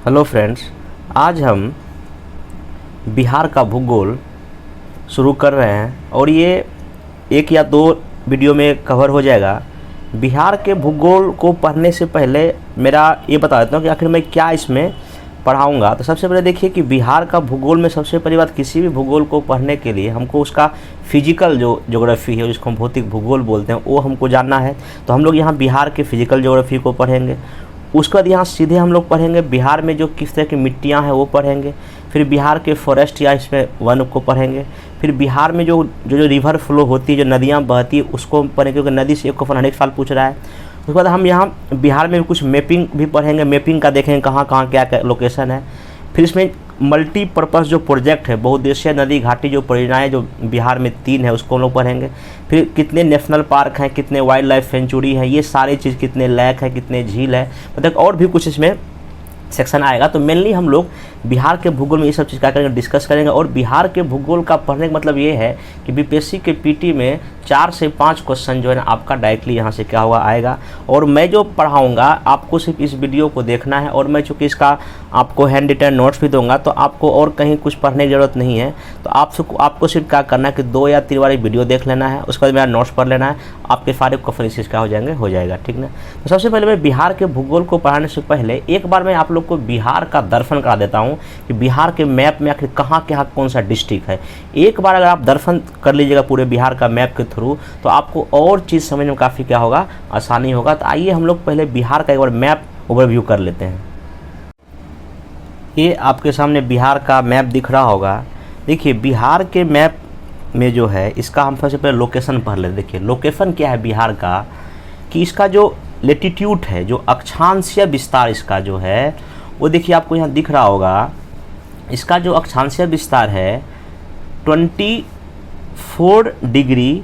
Hello friends, आज हम बिहार का भूगोल शुरू कर रहे हैं और ये एक या दो वीडियो में कवर हो जाएगा। बिहार के भूगोल को पढ़ने से पहले मेरा ये बता देता हूँ कि आखिर मैं क्या इसमें पढ़ाऊँगा। तो सबसे पहले देखिए कि बिहार का भूगोल में सबसे पहली बात, किसी भी भूगोल को पढ़ने के लिए हमको उसका फिजिकल जो ज्योग्राफी है, जिसको हम भौतिक भूगोल बोलते हैं, वो हमको जानना है। तो हम लोग यहाँ बिहार के फिजिकल ज्योग्राफी को पढ़ेंगे। उसके बाद यहाँ सीधे हम लोग पढ़ेंगे बिहार में जो किस तरह की मिट्टियाँ हैं वो पढ़ेंगे। फिर बिहार के फॉरेस्ट या इसमें वन को पढ़ेंगे। फिर बिहार में जो रिवर फ्लो होती है, जो नदियाँ बहती है, उसको पढ़ेंगे, क्योंकि नदी से एक क्वेश्चन हर एक साल पूछ रहा है। उसके बाद हम यहाँ बिहार में कुछ मैपिंग भी पढ़ेंगे। मैपिंग का देखेंगे कहाँ कहाँ क्या क्या लोकेशन है। फिर इसमें मल्टीपर्पज़ जो प्रोजेक्ट है, बहुउद्देशीय नदी घाटी जो परियोजनाएँ जो बिहार में 3 है, उसको हम लोग पढ़ेंगे। फिर कितने नेशनल पार्क हैं, कितने वाइल्ड लाइफ सेंचुरी हैं, ये सारी चीज़, कितने लैक है, कितने झील है, मतलब और भी कुछ इसमें सेक्शन आएगा। तो मेनली हम लोग बिहार के भूगोल में ये सब चीज़ क्या करेंगे, डिस्कस करेंगे। और बिहार के भूगोल का पढ़ने का मतलब ये है कि बीपीएससी के पीटी में 4 से 5 क्वेश्चन जो है ना आपका डायरेक्टली यहाँ से क्या हुआ आएगा। और मैं जो पढ़ाऊँगा आपको सिर्फ इस वीडियो को देखना है, और मैं चूँकि इसका आपको हैंड रिटन नोट्स भी दूंगा, तो आपको और कहीं कुछ पढ़ने की ज़रूरत नहीं है। तो आपको सिर्फ क्या करना है कि 2 या 3 बार वीडियो देख लेना है, उसके बाद मेरा नोट्स पढ़ लेना है, आपके सारे क्वेश्चन इसी क्या हो जाएगा, ठीक ना। तो सबसे पहले मैं बिहार के भूगोल को पढ़ाने से पहले एक बार मैं आप लोग को बिहार का दर्शन करा देता हूँ कि बिहार के मैप में आखिर कहाँ कहाँ कौन सा डिस्ट्रिक्ट है। एक बार अगर आप दर्शन कर लीजिएगा पूरे बिहार का मैप के थ्रू, तो आपको और चीज़ समझने में काफ़ी क्या होगा, आसानी होगा। तो आइए हम लोग पहले बिहार का एक बार मैप ओवरव्यू कर लेते हैं। ये आपके सामने बिहार का मैप दिख रहा होगा। देखिए बिहार के मैप में जो है, इसका हम सबसे पहले लोकेशन पढ़ लेते। देखिए लोकेशन क्या है बिहार का, कि इसका जो लेटीट्यूड है, जो अक्षांशीय विस्तार इसका जो है, वो देखिए आपको यहाँ दिख रहा होगा। इसका जो अक्षांशीय विस्तार है 24 डिग्री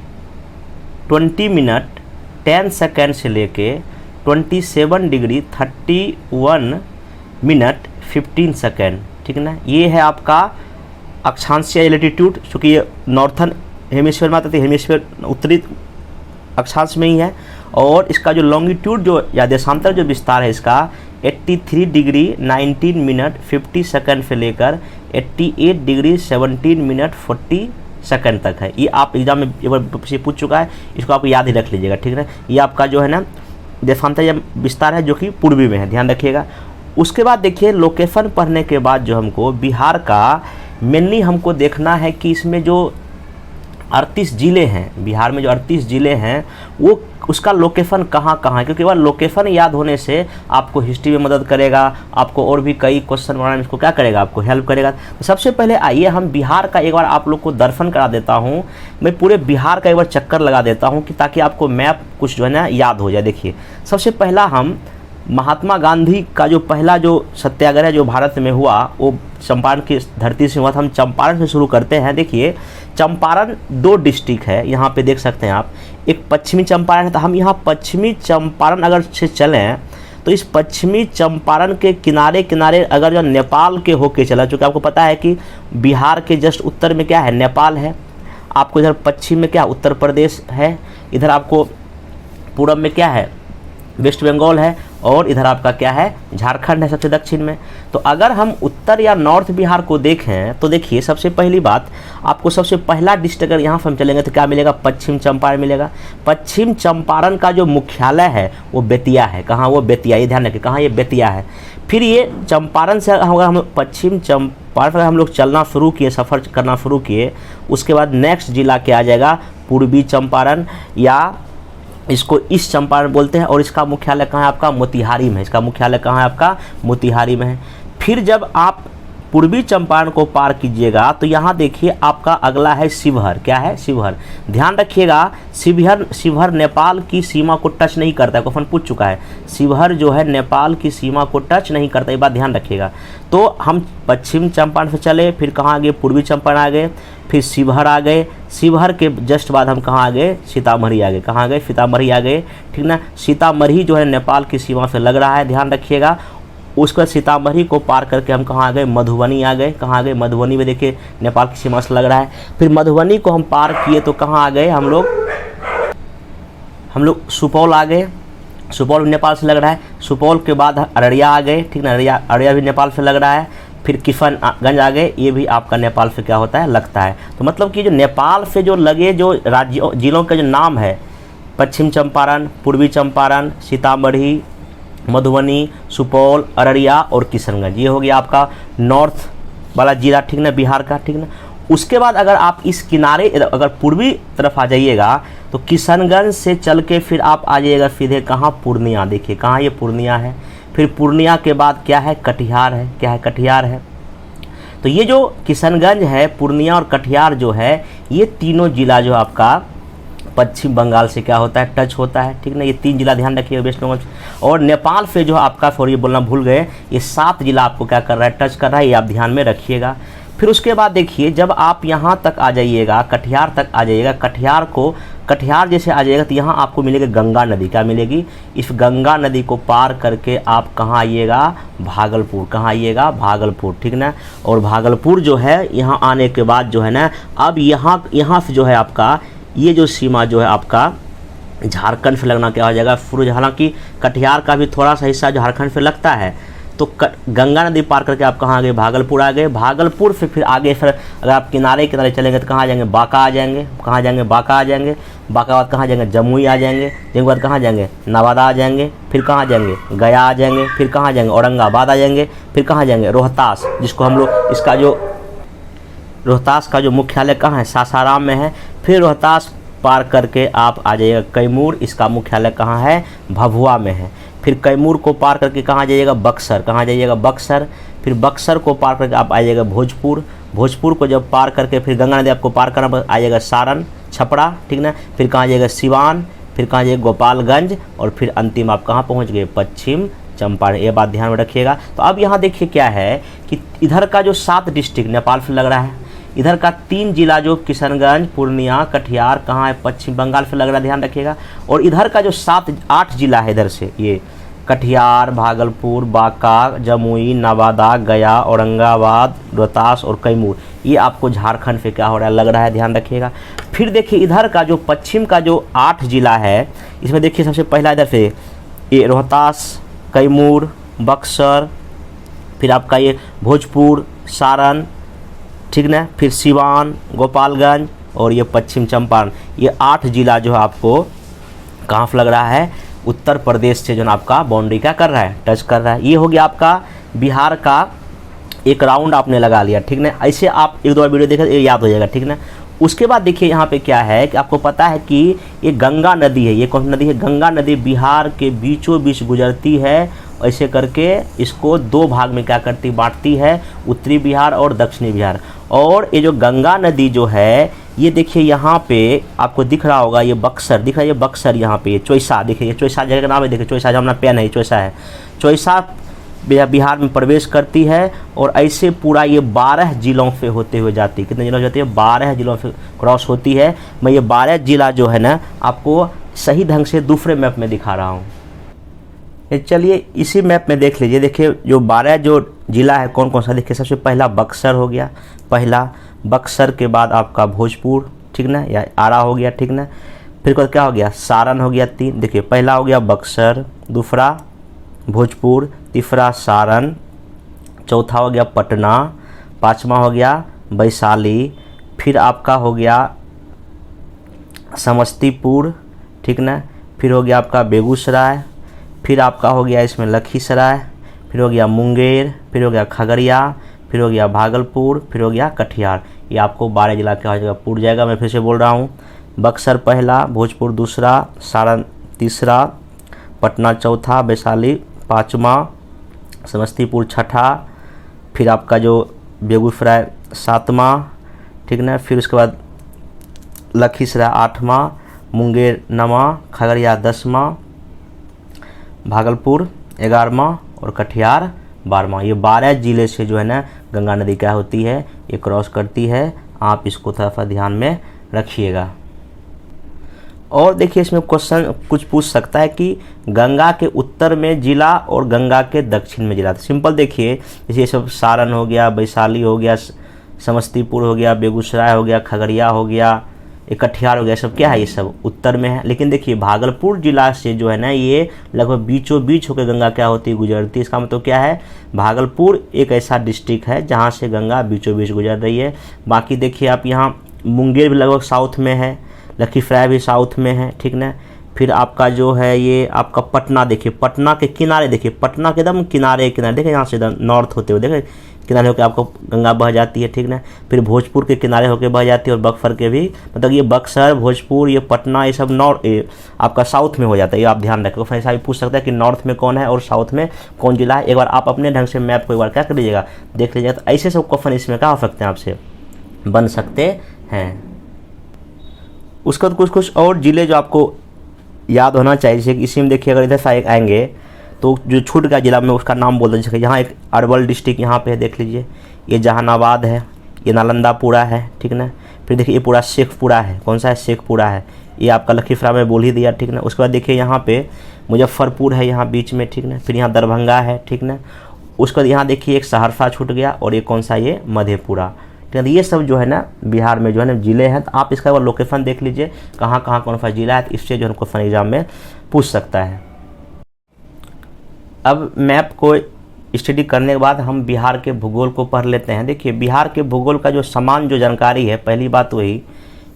20 मिनट 10 सेकेंड से लेके 27 डिग्री 31 मिनट 15 सेकेंड, ठीक है ना। ये है आपका अक्षांशीय लेटीट्यूड, चूँकि ये नॉर्थन हेमिस्फीयर में आता है, हेमिस्फीयर उत्तरी अक्षांश में ही है। और इसका जो लॉन्गिट्यूड जो या देशांतर जो विस्तार है इसका 83 डिग्री 19 मिनट 50 सेकेंड से लेकर 88 डिग्री 17 मिनट 40 सेकेंड तक है। ये आप एग्जाम में एक बार पूछ चुका है, इसको आप याद ही रख लीजिएगा, ठीक है ना। ये आपका जो है ना देशांतर विस्तार है, जो कि पूर्वी में है, ध्यान रखिएगा। उसके बाद देखिए लोकेशन पढ़ने के बाद जो हमको बिहार का मेनली हमको देखना है कि इसमें जो 38 ज़िले हैं, बिहार में जो 38 ज़िले हैं, वो उसका लोकेशन कहाँ कहाँ है। क्योंकि वह लोकेशन याद होने से आपको हिस्ट्री में मदद करेगा, आपको और भी कई क्वेश्चन बनाने में इसको क्या करेगा, आपको हेल्प करेगा। तो सबसे पहले आइए हम बिहार का एक बार आप लोग को दर्शन करा देता हूँ। मैं पूरे बिहार का एक बार चक्कर लगा देता हूँ कि ताकि आपको मैप कुछ जो है ना याद हो जाए। देखिए सबसे पहला हम महात्मा गांधी का जो पहला जो सत्याग्रह जो भारत में हुआ, वो चंपारण की धरती से हुआ था। हम चंपारण से शुरू करते हैं। देखिए चंपारण 2 डिस्ट्रिक्ट है, यहाँ पे देख सकते हैं आप। एक पश्चिमी चंपारण है, तो हम यहाँ पश्चिमी चंपारण अगर से चलें तो इस पश्चिमी चंपारण के किनारे किनारे अगर जो नेपाल के होके चला, चूँकि आपको पता है कि बिहार के जस्ट उत्तर में क्या है, नेपाल है। आपको इधर पश्चिम में क्या, उत्तर प्रदेश है। इधर आपको पूरब में क्या है, वेस्ट बंगाल है। और इधर आपका क्या है, झारखंड है सबसे दक्षिण में। तो अगर हम उत्तर या नॉर्थ बिहार को देखें तो देखिए सबसे पहली बात, आपको सबसे पहला डिस्ट्रिक्ट अगर यहाँ से हम चलेंगे तो क्या मिलेगा, पश्चिम चंपारण मिलेगा। पश्चिम चंपारण का जो मुख्यालय है वो बेतिया है। कहाँ, वो बेतिया, ये ध्यान रखिए, कहाँ, ये बेतिया है। फिर ये चंपारण से अगर हम पश्चिम चंपारण पर हम लोग चलना शुरू किए, सफ़र करना शुरू किए, उसके बाद नेक्स्ट जिला क्या आ जाएगा, पूर्वी चंपारण, या इसको ईस्ट चंपारण बोलते हैं। और इसका मुख्यालय कहाँ है आपका, मोतिहारी में है। इसका मुख्यालय कहाँ है आपका, मोतिहारी में है। फिर जब आप पूर्वी चंपारण को पार कीजिएगा तो यहाँ देखिए आपका अगला है शिवहर। क्या है, शिवहर। ध्यान रखिएगा शिवहर नेपाल की सीमा को टच नहीं करता है, क्वेश्चन पूछ चुका है। शिवहर जो है नेपाल की सीमा को टच नहीं करता, ये बात ध्यान रखिएगा। तो हम पश्चिम चंपारण से चले, फिर कहाँ आ गए, पूर्वी चंपारण आ गए, फिर शिवहर आ गए। शिवहर के जस्ट बाद हम कहाँ आ गए, सीतामढ़ी आ गए। कहाँ आ गए, सीतामढ़ी आ गए, ठीक ना। सीतामढ़ी जो है नेपाल की सीमा से लग रहा है, ध्यान रखिएगा। उसके बाद सीतामढ़ी को पार करके हम कहाँ आ गए, मधुबनी आ गए। कहाँ आ गए, मधुबनी में देखिए नेपाल की सीमा से लग रहा है। फिर मधुबनी को हम पार किए तो कहाँ आ गए हम लोग सुपौल आ गए। सुपौल भी नेपाल से लग रहा है, सुपौल के बाद अररिया आ गए, ठीक ना, अररिया भी नेपाल से लग रहा है, फिर किशनगंज आ गए, ये भी आपका नेपाल से क्या होता है, लगता है। तो मतलब कि जो नेपाल से जो लगे जो राज्यों जिलों के जो नाम है, पश्चिम चंपारण, पूर्वी चंपारण, सीतामढ़ी, मधुबनी, सुपौल, अररिया और किशनगंज, ये हो गया आपका नॉर्थ वाला जिला, ठीक ना, बिहार का, ठीक ना। उसके बाद अगर आप इस किनारे अगर पूर्वी तरफ आ जाइएगा तो किशनगंज से चल के फिर आप आ जाइएगा सीधे कहाँ, पूर्णिया। देखिए कहाँ ये पूर्णिया है, फिर पूर्णिया के बाद क्या है, कटिहार है, क्या है, कटिहार है। तो ये जो किशनगंज है, पूर्णिया और कटिहार जो है, ये तीनों जिला जो आपका पश्चिम बंगाल से क्या होता है, टच होता है, ठीक ना। ये 3 जिला ध्यान रखिए वेस्ट बंगाल। और नेपाल से जो आपका, सॉरी बोलना भूल गए, ये 7 जिला आपको क्या कर रहा है, टच कर रहा है, ये आप ध्यान में रखिएगा। फिर उसके बाद देखिए जब आप यहाँ तक आ जाइएगा, कटिहार तक आ जाइएगा, कटिहार जैसे आ जाइएगा तो यहाँ आपको मिलेगी गंगा नदी। क्या मिलेगी, इस गंगा नदी को पार करके आप कहाँ आइएगा, भागलपुर। कहाँ आइएगा, भागलपुर, ठीक ना। और भागलपुर जो है यहाँ आने के बाद जो है ना, अब यहाँ से जो है आपका ये जो सीमा जो है आपका झारखंड से लगना क्या हो जाएगा, फिर हालांकि कटिहार का भी थोड़ा सा हिस्सा झारखंड से लगता है। तो गंगा नदी पार करके आप कहाँ आ गए, भागलपुर आ गए। भागलपुर से फिर आगे फिर अगर आप किनारे चलेंगे तो कहाँ आ जाएंगे, बांका आ जाएंगे। कहाँ जाएंगे, बांका आ जाएंगे। बांका बाद कहाँ जाएंगे, जमुई आ जाएंगे। जमुई बाद कहाँ जाएंगे, नवादा आ जाएंगे। फिर कहाँ जाएंगे, गया आ जाएंगे। फिर कहाँ जाएंगे, औरंगाबाद आ जाएंगे। फिर कहाँ जाएंगे, रोहतास, जिसको हम लोग इसका जो रोहतास का जो मुख्यालय कहाँ है, सासाराम में है। फिर रोहतास पार करके आप आ जाइएगा कैमूर, इसका मुख्यालय कहाँ है, भभुआ में है। फिर कैमूर को पार करके कहाँ जाइएगा, बक्सर। कहाँ जाइएगा, बक्सर। फिर बक्सर को पार करके आप आइएगा भोजपुर। भोजपुर को जब पार करके फिर गंगा नदी आपको पार करना आइएगा सारण, छपरा, ठीक ना। फिर कहाँ जाइएगा, सिवान। फिर कहाँ जाइएगा, गोपालगंज। और फिर अंतिम आप कहाँ पहुँच गए, पश्चिम चंपारण। ये बात ध्यान में रखिएगा। तो अब यहाँ देखिए क्या है कि इधर का जो 7 डिस्ट्रिक्ट नेपाल से लग रहा है, इधर का 3 जिला जो किशनगंज, पूर्णिया, कटिहार कहाँ है, पश्चिम बंगाल से लग रहा है, ध्यान रखिएगा। और इधर का जो 8 जिला है इधर से, ये कटिहार, भागलपुर, बांका, जमुई, नवादा, गया, औरंगाबाद, रोहतास और कैमूर, ये आपको झारखंड से क्या हो रहा है, लग रहा है, ध्यान रखिएगा। फिर देखिए इधर का जो पश्चिम का जो 8 जिला है, इसमें देखिए सबसे पहला इधर से ये रोहतास, कैमूर, बक्सर, फिर आपका ये भोजपुर, सारण, ठीक ना। फिर सिवान, गोपालगंज और ये पश्चिम चंपारण, ये 8 जिला जो है आपको कहाँ से लग रहा है, उत्तर प्रदेश से जो है आपका बाउंड्री क्या कर रहा है, टच कर रहा है। ये हो गया आपका बिहार का एक राउंड आपने लगा लिया, ठीक ना। ऐसे आप 1-2 बार वीडियो देखें ये याद हो जाएगा, ठीक ना। उसके बाद देखिए यहाँ पे क्या है कि आपको पता है कि ये गंगा नदी है। ये कौन सी नदी है, गंगा नदी बिहार के बीचों बीच गुजरती है। ऐसे करके इसको 2 भाग में क्या करती, बांटती है, उत्तरी बिहार और दक्षिणी बिहार। और ये जो गंगा नदी जो है, ये देखिए यहाँ पे आपको दिख रहा होगा, ये बक्सर दिख रहा है, ये बक्सर यहाँ पे, ये चोइसा, देखिए ये चोइसा जगह का नाम है, देखिए चोइसा, जो अपना पेन है ये चोइसा है। चोइसा बिहार में प्रवेश करती है और ऐसे पूरा ये 12 जिलों से होते हुए जाती है। कितने जिलों से जाती है, 12 जिलों से क्रॉस होती है। मैं ये 12 जिला जो है ना आपको सही ढंग से दूसरे मैप में दिखा रहा हूँ। चलिए इसी मैप में देख लीजिए। देखिए जो 12 जो जिला है कौन कौन सा, देखिए सबसे पहला बक्सर हो गया, पहला बक्सर के बाद आपका भोजपुर, ठीक ना, या आरा हो गया, ठीक ना। फिर क्या हो गया, सारण हो गया 3। देखिए पहला हो गया बक्सर, दूसरा भोजपुर, तीसरा सारण, चौथा हो गया पटना, 5वां हो गया वैशाली, फिर आपका हो गया समस्तीपुर, ठीक ना। फिर हो गया आपका बेगूसराय, फिर आपका हो गया इसमें लखीसराय, फिर हो गया मुंगेर, फिर हो गया खगड़िया, फिर हो गया भागलपुर, फिर हो गया कटिहार। ये आपको 12 जिला क्या हो जाएगा, पूर जाएगा। मैं फिर से बोल रहा हूँ, बक्सर पहला, भोजपुर दूसरा, सारण तीसरा, पटना चौथा, वैशाली 5वां, समस्तीपुर 6ठा, फिर आपका जो बेगूसराय 7वां, ठीक ना। फिर उसके बाद लखीसराय 8वां, मुंगेर 9वां, खगड़िया 10वां, भागलपुर 11वां और कटिहार 12वां। ये 12 जिले से जो है ना गंगा नदी क्या होती है, ये क्रॉस करती है। आप इसको थोड़ा सा ध्यान में रखिएगा। और देखिए इसमें क्वेश्चन कुछ पूछ सकता है कि गंगा के उत्तर में जिला और गंगा के दक्षिण में जिला। तो सिंपल देखिए, जैसे ये सब सारण हो गया, वैशाली हो गया, समस्तीपुर हो गया, बेगूसराय हो गया, खगड़िया हो गया, ये कटिहार हो गया, सब क्या है, ये सब उत्तर में है। लेकिन देखिए भागलपुर जिला से जो है ना ये लगभग बीचों बीच होकर गंगा क्या होती है, गुजरती है। इसका मतलब क्या है, भागलपुर एक ऐसा डिस्ट्रिक्ट है जहाँ से गंगा बीचों बीच गुजर रही है। बाकी देखिए आप यहाँ मुंगेर भी लगभग साउथ में है, लखीसराय भी साउथ में है, ठीक ना। फिर आपका जो है ये आपका पटना, देखिए पटना के किनारे, देखिए पटना के एकदम किनारे किनारे, देखिए यहाँ से नॉर्थ होते हुए देखिए किनारे होकर आपको गंगा बह जाती है, ठीक ना। फिर भोजपुर के किनारे होकर बह जाती है, और बक्सर के भी, मतलब ये बक्सर, भोजपुर, ये पटना, ये सब नॉर्थ आपका साउथ में हो जाता है। ये आप ध्यान रखें, फिर ऐसा भी पूछ सकता है कि नॉर्थ में कौन है और साउथ में कौन जिला है। एक बार आप अपने ढंग से मैप को एक बार क्या कर लीजिएगा, देख लीजिएगा। तो ऐसे सब क्वेश्चन इसमें क्या हो सकते हैं, आपसे बन सकते हैं। उसके बाद कुछ कुछ और जिले जो आपको याद होना चाहिए, जैसे कि इसी में देखिए अगर इधर से आएंगे तो जो छूट गया जिला में उसका नाम बोल दीजिए। यहाँ एक अरवल डिस्ट्रिक्ट यहाँ पे है, देख लीजिए, ये जहानाबाद है, ये नालंदापुरा है, ठीक ना। फिर देखिए ये पूरा शेखपुरा है, कौन सा है, शेखपुरा है, ये आपका लखीसराय में बोल ही दिया, ठीक ना। उसके बाद देखिए यहाँ पे मुजफ्फरपुर है यहाँ बीच में, ठीक ना। फिर यहाँ दरभंगा है, ठीक ना। उसके बाद यहाँ देखिए एक सहरसा छूट गया, और ये कौन सा, ये मधेपुरा, ठीक है। ये सब जो है ना बिहार में जो है ना जिले हैं। तो आप इसका लोकेशन देख लीजिए कहाँ कहाँ कौन सा जिला है, तो इससे जो है क्वेश्चन एग्जाम में पूछ सकता है। अब मैप को स्टडी करने के बाद हम बिहार के भूगोल को पढ़ लेते हैं। देखिए बिहार के भूगोल का जो समान जो जानकारी है, पहली बात वही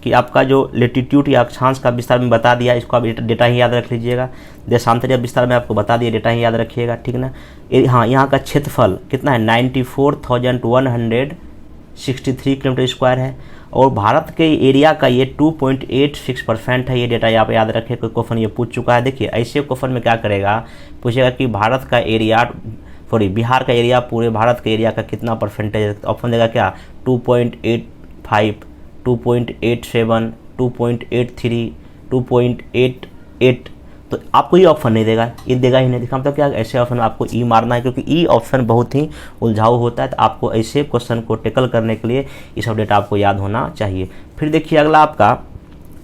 कि आपका जो लेटीट्यूड या अक्षांश का विस्तार में बता दिया, इसको आप डेटा ही याद रख लीजिएगा। देशांतरीय विस्तार में आपको बता दिया, डेटा ही याद रखिएगा, ठीक ना। हाँ, यहाँ का क्षेत्रफल कितना है, 94,163 किलोमीटर स्क्वायर है, और भारत के एरिया का ये 2.86% है। ये डेटा यहाँ पे याद रखें, कोई क्वेश्चन ये पूछ चुका है। देखिए ऐसे क्वेश्चन में क्या करेगा, पूछेगा कि भारत का एरिया, सॉरी बिहार का एरिया पूरे भारत के एरिया का कितना परसेंटेज है। ऑप्शन देगा क्या, 2.85, 2.87, 2.83, 2.88। तो आपको ये ऑप्शन नहीं देगा, ये देगा ही नहीं। देखा मतलब क्या, ऐसे ऑप्शन आपको ई मारना है, क्योंकि ई ऑप्शन बहुत ही उलझाऊ होता है। तो आपको ऐसे क्वेश्चन को टेकल करने के लिए ये सब डेटा आपको याद होना चाहिए। फिर देखिए अगला आपका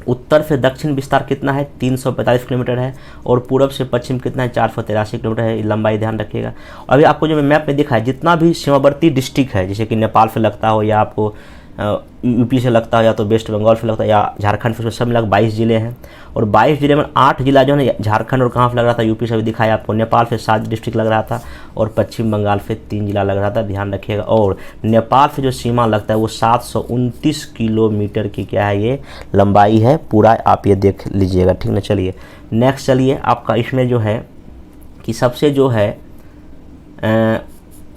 उत्तर से दक्षिण विस्तार कितना है, 345 किलोमीटर है, और पूरब से पश्चिम कितना है, 483 किलोमीटर है। लंबाई ध्यान रखिएगा। अभी आपको जो मैप में दिखा है, जितना भी सीमावर्ती डिस्ट्रिक्ट है, जैसे कि नेपाल से लगता हो, या आपको यूपी से लगता है, या तो वेस्ट बंगाल से लगता है, या झारखंड से, सब मिला 22 जिले हैं। और 22 जिले में 8 जिला जो है ना झारखंड और कहाँ से लग रहा था, यूपी से भी दिखाया आपको, नेपाल से 7 डिस्ट्रिक्ट लग रहा था, और पश्चिम बंगाल से 3 जिला लग रहा था, ध्यान रखिएगा। और नेपाल से जो सीमा लगता है वो 729 किलोमीटर की क्या है, ये लंबाई है पूरा, आप ये देख लीजिएगा, ठीक ना। चलिए नेक्स्ट, चलिए आपका इसमें जो है कि सबसे जो है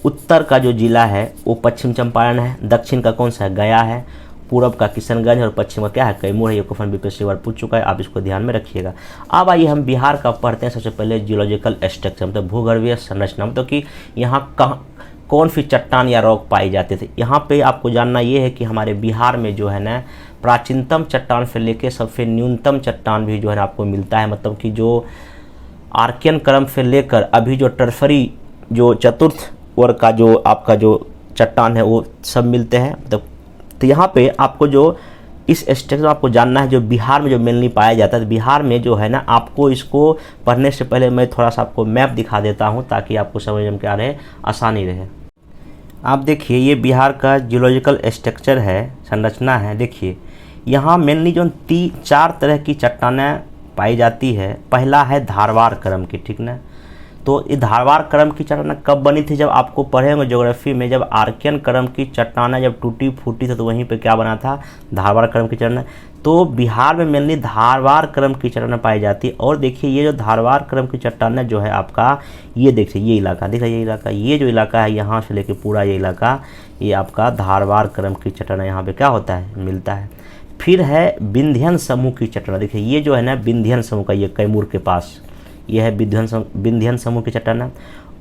उत्तर का जो जिला है वो पश्चिम चंपारण है, दक्षिण का कौन सा है, गया है, पूरब का किशनगंज, और पश्चिम का क्या है, कैमूर है। ये क्वेश्चन बीपीएससी बार पूछ चुका है, आप इसको ध्यान में रखिएगा। अब आइए हम बिहार का पढ़ते हैं। सबसे पहले जियोलॉजिकल स्ट्रक्चर, मतलब भूगर्भीय संरचना, मतलब कि यहाँ कहाँ कौन सी चट्टान या रॉक पाए जाते थे। यहाँ पे आपको जानना ये है कि हमारे बिहार में जो है ना प्राचीनतम चट्टान से लेके सबसे न्यूनतम चट्टान भी जो है ना आपको मिलता है। मतलब कि जो आर्कियन क्रम से लेकर अभी जो टर्सरी जो चतुर्थ वर्ग का जो आपका जो चट्टान है वो सब मिलते हैं। तो यहाँ पे आपको जो इस स्ट्रक्चर आपको जानना है, जो बिहार में जो मेनली पाया जाता है। तो बिहार में जो है ना, आपको इसको पढ़ने से पहले मैं थोड़ा सा आपको मैप दिखा देता हूँ, ताकि आपको समझने में क्या रहे, आसानी रहे। आप देखिए ये बिहार का जियोलॉजिकल स्ट्रक्चर है, संरचना है। देखिए यहाँ मेनली जो 4 तरह की चट्टानें पाई जाती है। पहला है धारवाड़ क्रम की, ठीक ना। तो ये धारवाड़ क्रम की चट्टानें कब बनी थी, जब आपको पढ़ेंगे ज्योग्राफी में, जब आर्कियन क्रम की चट्टानें जब टूटी फूटी थी, तो वहीं पे क्या बना था, धारवाड़ क्रम की चट्टानें। तो बिहार में मेनली धारवाड़ क्रम की चट्टानें पाई जाती है। और देखिए ये जो धारवाड़ क्रम की चट्टानें जो है आपका, ये देखिए ये इलाका, देखिए ये इलाका, ये जो इलाका है यहाँ से लेके पूरा ये इलाका, ये आपका धारवाड़ क्रम की चट्टानें यहाँ पे क्या होता है, मिलता है। फिर है विंध्यन समूह की चट्टानें। देखिए ये जो है ना विंध्यन समूह का, ये कैमूर के पास ये है विंध्यन समूह की चट्टानें।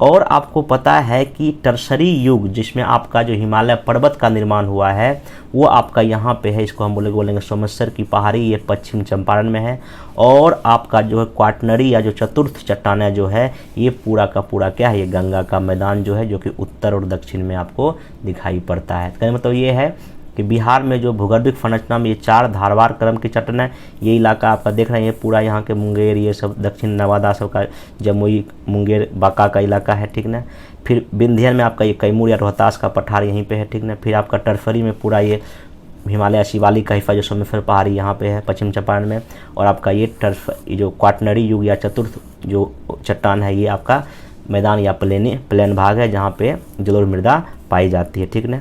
और आपको पता है कि टर्सरी युग जिसमें आपका जो हिमालय पर्वत का निर्माण हुआ है, वो आपका यहाँ पे है। इसको हम बोलेंगे सोमेश्वर की पहाड़ी, ये पश्चिम चंपारण में है। और आपका जो है क्वाटनरी या जो चतुर्थ चट्टानें जो है, ये पूरा का पूरा क्या है, ये गंगा का मैदान जो है, जो कि उत्तर और दक्षिण में आपको दिखाई पड़ता है। कहने मतलब ये है कि बिहार में जो भूगर्भिक संरचना में ये 4 धारवाड़ क्रम की चट्टानें, ये इलाका आपका देख रहे हैं, ये पूरा यहाँ के मुंगेर, ये सब दक्षिण नवादा सब का, जमुई, मुंगेर, बांका का इलाका है, ठीक ना। फिर विंध्यन में आपका ये कैमूर या रोहतास का पठार यहीं पे है, ठीक ना। फिर आपका टर्फरी में पूरा ये हिमालय शिवालिक का हिस्सा जो सोमेश्वर पहाड़ी यहाँ पे है पश्चिम चंपारण में, और आपका ये टर्फ जो क्वाटनरी युग या चतुर्थ जो चट्टान है ये आपका मैदान या प्लेन भाग है जहाँ पे जलोढ़ मृदा पाई जाती है, ठीक ना।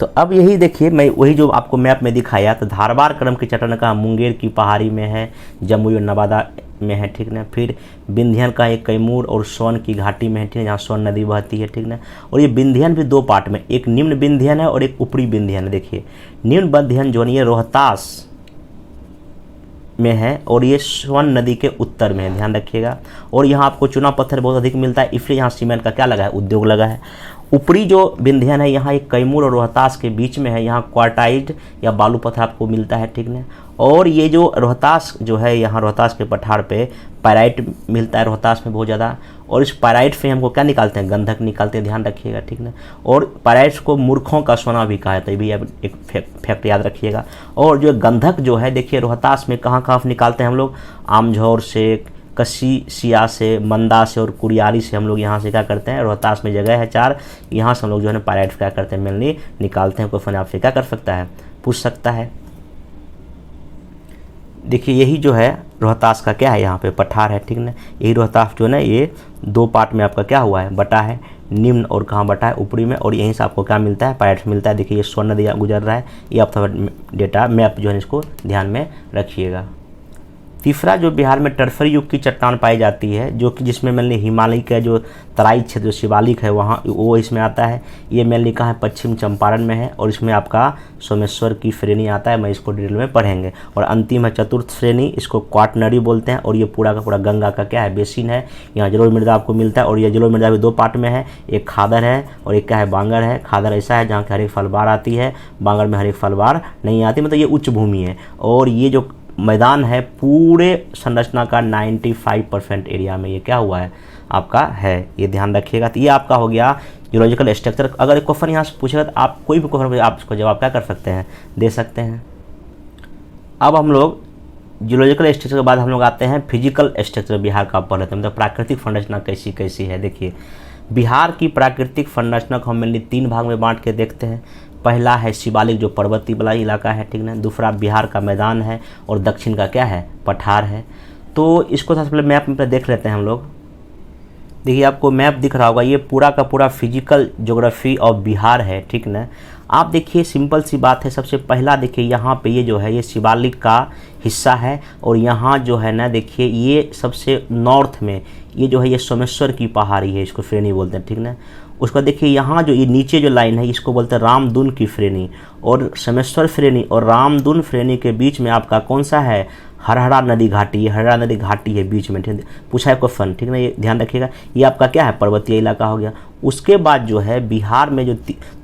तो अब यही देखिए मैं वही जो आपको मैप में दिखाया, तो धारवाड़ क्रम की चट्टान का मुंगेर की पहाड़ी में है, जमुई और नवादा में है, ठीक ना। फिर विंध्यन का एक कैमूर और सोन की घाटी में है, ठीक है, जहाँ सोन नदी बहती है, ठीक ना। और ये विंध्यन भी दो पार्ट में, एक निम्न विंध्यन है और एक ऊपरी विंध्यन है। देखिए निम्न विंध्यन जो है ये रोहतास में है और ये सोन नदी के उत्तर में है, ध्यान रखिएगा। और यहाँ आपको चूना पत्थर बहुत अधिक मिलता है, इसलिए यहाँ सीमेंट का क्या लगा है, उद्योग लगा है। ऊपरी जो विंध्यन है यहाँ एक कैमूर और रोहतास के बीच में है, यहाँ क्वार्टाइट या बालू पत्थर आपको मिलता है, ठीक ना। और ये जो रोहतास जो है यहाँ रोहतास के पठार पे पायराइट मिलता है रोहतास में बहुत ज़्यादा, और इस पायराइट से हमको क्या निकालते हैं, गंधक निकालते हैं, ध्यान रखिएगा, ठीक ना। और पायराइट को मूर्खों का सोना भी कहा जाता है, भी अब एक फैक्ट याद रखिएगा। और जो गंधक जो है देखिए रोहतास में कहाँ कहाँ निकालते हैं हम लोग, आमझौर से, कसी सिया से, मंदा से और कुरियारी से हम लोग यहाँ से क्या करते हैं, रोहतास में जगह है 4, यहाँ से हम लोग जो है ना पायराइट क्या करते हैं मेनली निकालते हैं। क्वेश्चन आपसे क्या कर सकता है, पूछ सकता है। देखिए यही जो है रोहतास का क्या है, यहाँ पे पठार है, ठीक ना। यही रोहतास जो है ना ये दो पार्ट में आपका क्या हुआ है, बटा है, निम्न और कहाँ बटा है, ऊपरी में, और यहीं से आपको क्या मिलता है, पायराइट मिलता है। देखिए ये सोन नदी गुजर रहा है, ये आप डेटा मैप जो है इसको ध्यान में रखिएगा। तीसरा जो बिहार में टर्फरी युग की चट्टान पाई जाती है, जो कि जिसमें मेनली हिमालय का जो तराई क्षेत्र जो शिवालिक है वहाँ वो इसमें आता है। ये मेनली कहाँ है, पश्चिम चंपारण में है, और इसमें आपका सोमेश्वर की श्रेणी आता है, मैं इसको डिटेल में पढ़ेंगे। और अंतिम है चतुर्थ श्रेणी, इसको क्वाटनरी बोलते हैं, और ये पूरा का पूरा गंगा का क्या है, बेसिन है। यहाँ जलोढ़ मृदा आपको मिलता है, और ये जलोढ़ मृदा भी दो पार्ट में है, एक खादर है और एक क्या है, बांगर है। खादर ऐसा है जहाँ हर एक फलबार आती है, बांगर में हर एक फलबार नहीं आती, मतलब ये उच्च भूमि है। और ये जो मैदान है पूरे संरचना का 95% एरिया में ये क्या हुआ है आपका है, ये ध्यान रखिएगा। तो ये आपका हो गया जियोलॉजिकल स्ट्रक्चर। अगर क्वेश्चन यहाँ से पूछेगा तो आप कोई भी क्वेश्चन आप इसको जवाब क्या कर सकते हैं, दे सकते हैं। अब हम लोग जियोलॉजिकल स्ट्रक्चर के बाद हम लोग आते हैं फिजिकल स्ट्रक्चर बिहार का पढ़ लेते हैं, मतलब प्राकृतिक संरचना कैसी कैसी है। देखिए बिहार की प्राकृतिक संरचना को हम मेनली 3 भाग में बांट के देखते हैं। पहला है शिवालिक जो पर्वतीय वाला इलाका है, ठीक ना। दूसरा बिहार का मैदान है, और दक्षिण का क्या है, पठार है। तो इसको सबसे पहले मैप में देख लेते हैं हम लोग। देखिए आपको मैप दिख रहा होगा, ये पूरा का पूरा फिजिकल ज्योग्राफी ऑफ बिहार है, ठीक ना। आप देखिए सिंपल सी बात है, सबसे पहला देखिए यहाँ पे ये जो है ये शिवालिक का हिस्सा है, और यहाँ जो है ना देखिए ये सबसे नॉर्थ में ये जो है ये सोमेश्वर की पहाड़ी है, इसको श्रेणी बोलते हैं, ठीक ना। उसका देखिए यहाँ जो ये नीचे जो लाइन है इसको बोलते हैं रामदुन की श्रेणी, और सोमेश्वर श्रेणी और रामदुन श्रेणी के बीच में आपका कौन सा है, हरहरा नदी घाटी। ये हरहरा नदी घाटी है बीच में, ठीक पूछा है क्वेश्चन, ठीक ना, ये ध्यान रखिएगा। ये आपका क्या है, पर्वतीय इलाका हो गया। उसके बाद जो है बिहार में जो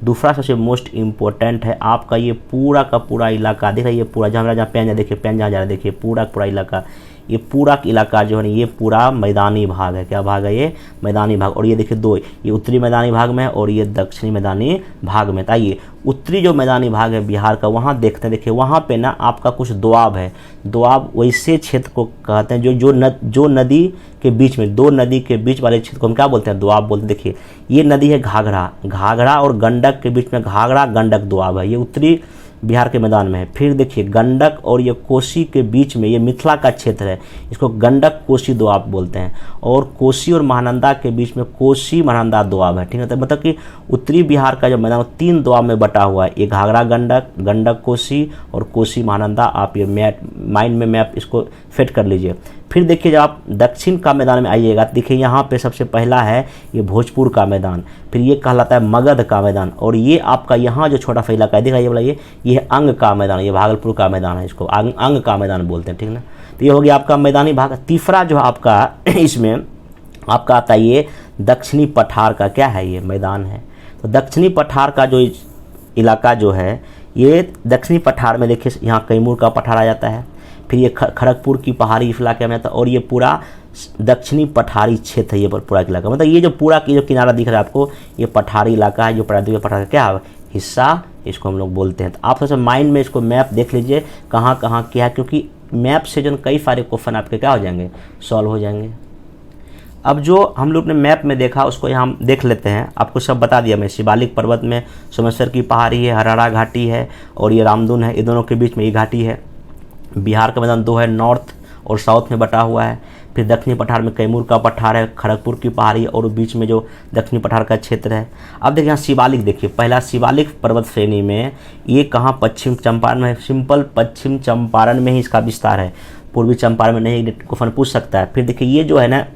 दूसरा सबसे मोस्ट इम्पोर्टेंट है आपका ये पूरा का पूरा इलाका, देख रहे ये पूरा जहाँ पेन देखिए, पेन जहाँ जा रहा है देखिए, पूरा पूरा इलाका, ये पूरा इलाका जो है ये पूरा मैदानी भाग है। क्या भाग है, ये मैदानी भाग। और ये देखिए दो, ये उत्तरी मैदानी भाग में है और ये दक्षिणी मैदानी भाग में। आइए उत्तरी जो मैदानी भाग है बिहार का वहाँ देखते हैं। देखिए वहाँ पे ना आपका कुछ दोआब है, दोआब वैसे क्षेत्र को कहते हैं जो नदी के बीच में, दो नदी के बीच वाले क्षेत्र को हम क्या बोलते हैं, दोआब बोलते हैं। देखिए ये नदी है घाघरा, घाघरा और गंडक के बीच में घाघरा गंडक दोआब है, ये उत्तरी बिहार के मैदान में है। फिर देखिए गंडक और ये कोसी के बीच में ये मिथिला का क्षेत्र है, इसको गंडक कोसी दोआब बोलते हैं। और कोसी और महानंदा के बीच में कोसी महानंदा दोआब है, ठीक है। तो मतलब कि उत्तरी बिहार का जो मैदान 3 दोआब में बटा हुआ है, ये घाघरा गंडक, गंडक कोसी और कोसी महानंदा। आप ये माइंड में मैप इसको फिट कर लीजिए। फिर देखिए जब आप दक्षिण का मैदान में आइएगा देखिए यहाँ पे सबसे पहला है ये भोजपुर का मैदान, फिर ये कहलाता है मगध का मैदान, और ये आपका यहाँ जो छोटा सा इलाका है देखा ये वाला ये अंग का मैदान, ये भागलपुर का मैदान है, इसको अंग का मैदान बोलते हैं, ठीक ना। तो ये हो गया आपका मैदानी भाग। तीसरा जो आपका इसमें आपका आता है ये दक्षिणी पठार का क्या है, ये मैदान है। तो दक्षिणी पठार का जो इलाका जो है ये दक्षिणी पठार में देखिए यहाँ कैमूर का पठार आ जाता है, फिर ये खड़गपुर की पहाड़ी इलाके में आता है, और ये पूरा दक्षिणी पठारी क्षेत्र है ये पूरा इलाका। मतलब ये जो पूरा की जो किनारा दिख रहा है आपको ये पठारी इलाका है, जो प्रायद्वीपीय पठार का क्या है हिस्सा, इसको हम लोग बोलते हैं। तो आप सबसे माइंड में इसको मैप देख लीजिए कहाँ कहाँ क्या है, क्योंकि मैप से जो कई सारे क्वेश्चन आपके क्या हो जाएंगे, सॉल्व हो जाएंगे। अब जो हम लोग ने मैप में देखा उसको यहाँ हम देख लेते हैं। आपको सब बता दिया मैं, शिवालिक पर्वत में सोमेश्वर की पहाड़ी है, हरहरा घाटी है और ये रामदुन है, ये दोनों के बीच में ये घाटी है। बिहार का मैदान दो है, नॉर्थ और साउथ में बटा हुआ है। फिर दक्षिणी पठार में कैमूर का पठार है, खड़गपुर की पहाड़ी और बीच में जो दक्षिणी पठार का क्षेत्र है। अब देखिए यहाँ शिवालिक, देखिए पहला शिवालिक पर्वत श्रेणी में ये कहाँ, पश्चिम चंपारण में है। सिंपल पश्चिम चंपारण में ही इसका विस्तार है, पूर्वी चंपारण में नहीं, क्वेश्चन पूछ सकता है। फिर देखिए ये जो है ना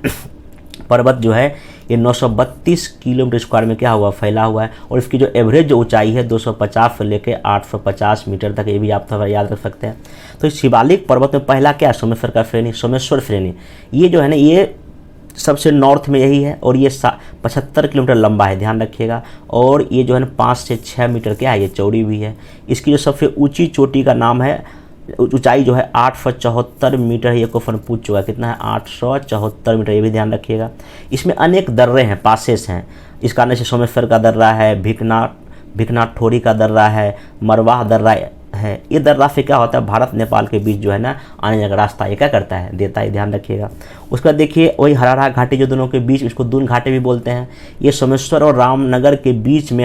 पर्वत जो है ये 932 किलोमीटर स्क्वायर में क्या हुआ, फैला हुआ है। और इसकी जो एवरेज जो ऊंचाई है 250 से लेकर 850 मीटर तक, ये भी आप थोड़ा याद रख सकते हैं। तो इस शिवालिक पर्वत में पहला क्या, सोमेश्वर का श्रेणी, सोमेश्वर श्रेणी, ये जो है ना ये सबसे नॉर्थ में यही है और ये 75 किलोमीटर लंबा है, ध्यान रखिएगा। और ये जो है ना 5 से 6 मीटर क्या है, ये चौड़ी भी है। इसकी जो सबसे ऊँची चोटी का नाम है, ऊंचाई जो है 874 मीटर है। ये क्वेश्चन पूछ चुका है, कितना है, 874 मीटर, ये भी ध्यान रखिएगा। इसमें अनेक दर्रे हैं, पासेस हैं। इस कारण से सोमेश्वर का दर्रा है, भिकनाथ ठोरी का दर्रा है, मरवाह दर्रा है। ये दर्रा से क्या होता है, भारत नेपाल के बीच जो है ना आने जाने का रास्ता ये क्या करता है, देता है, ध्यान रखिएगा। उसके बाद देखिए वही हरहरा घाटी जो दोनों के बीच, इसको दून घाटी भी बोलते हैं। ये सोमेश्वर और रामनगर के बीच में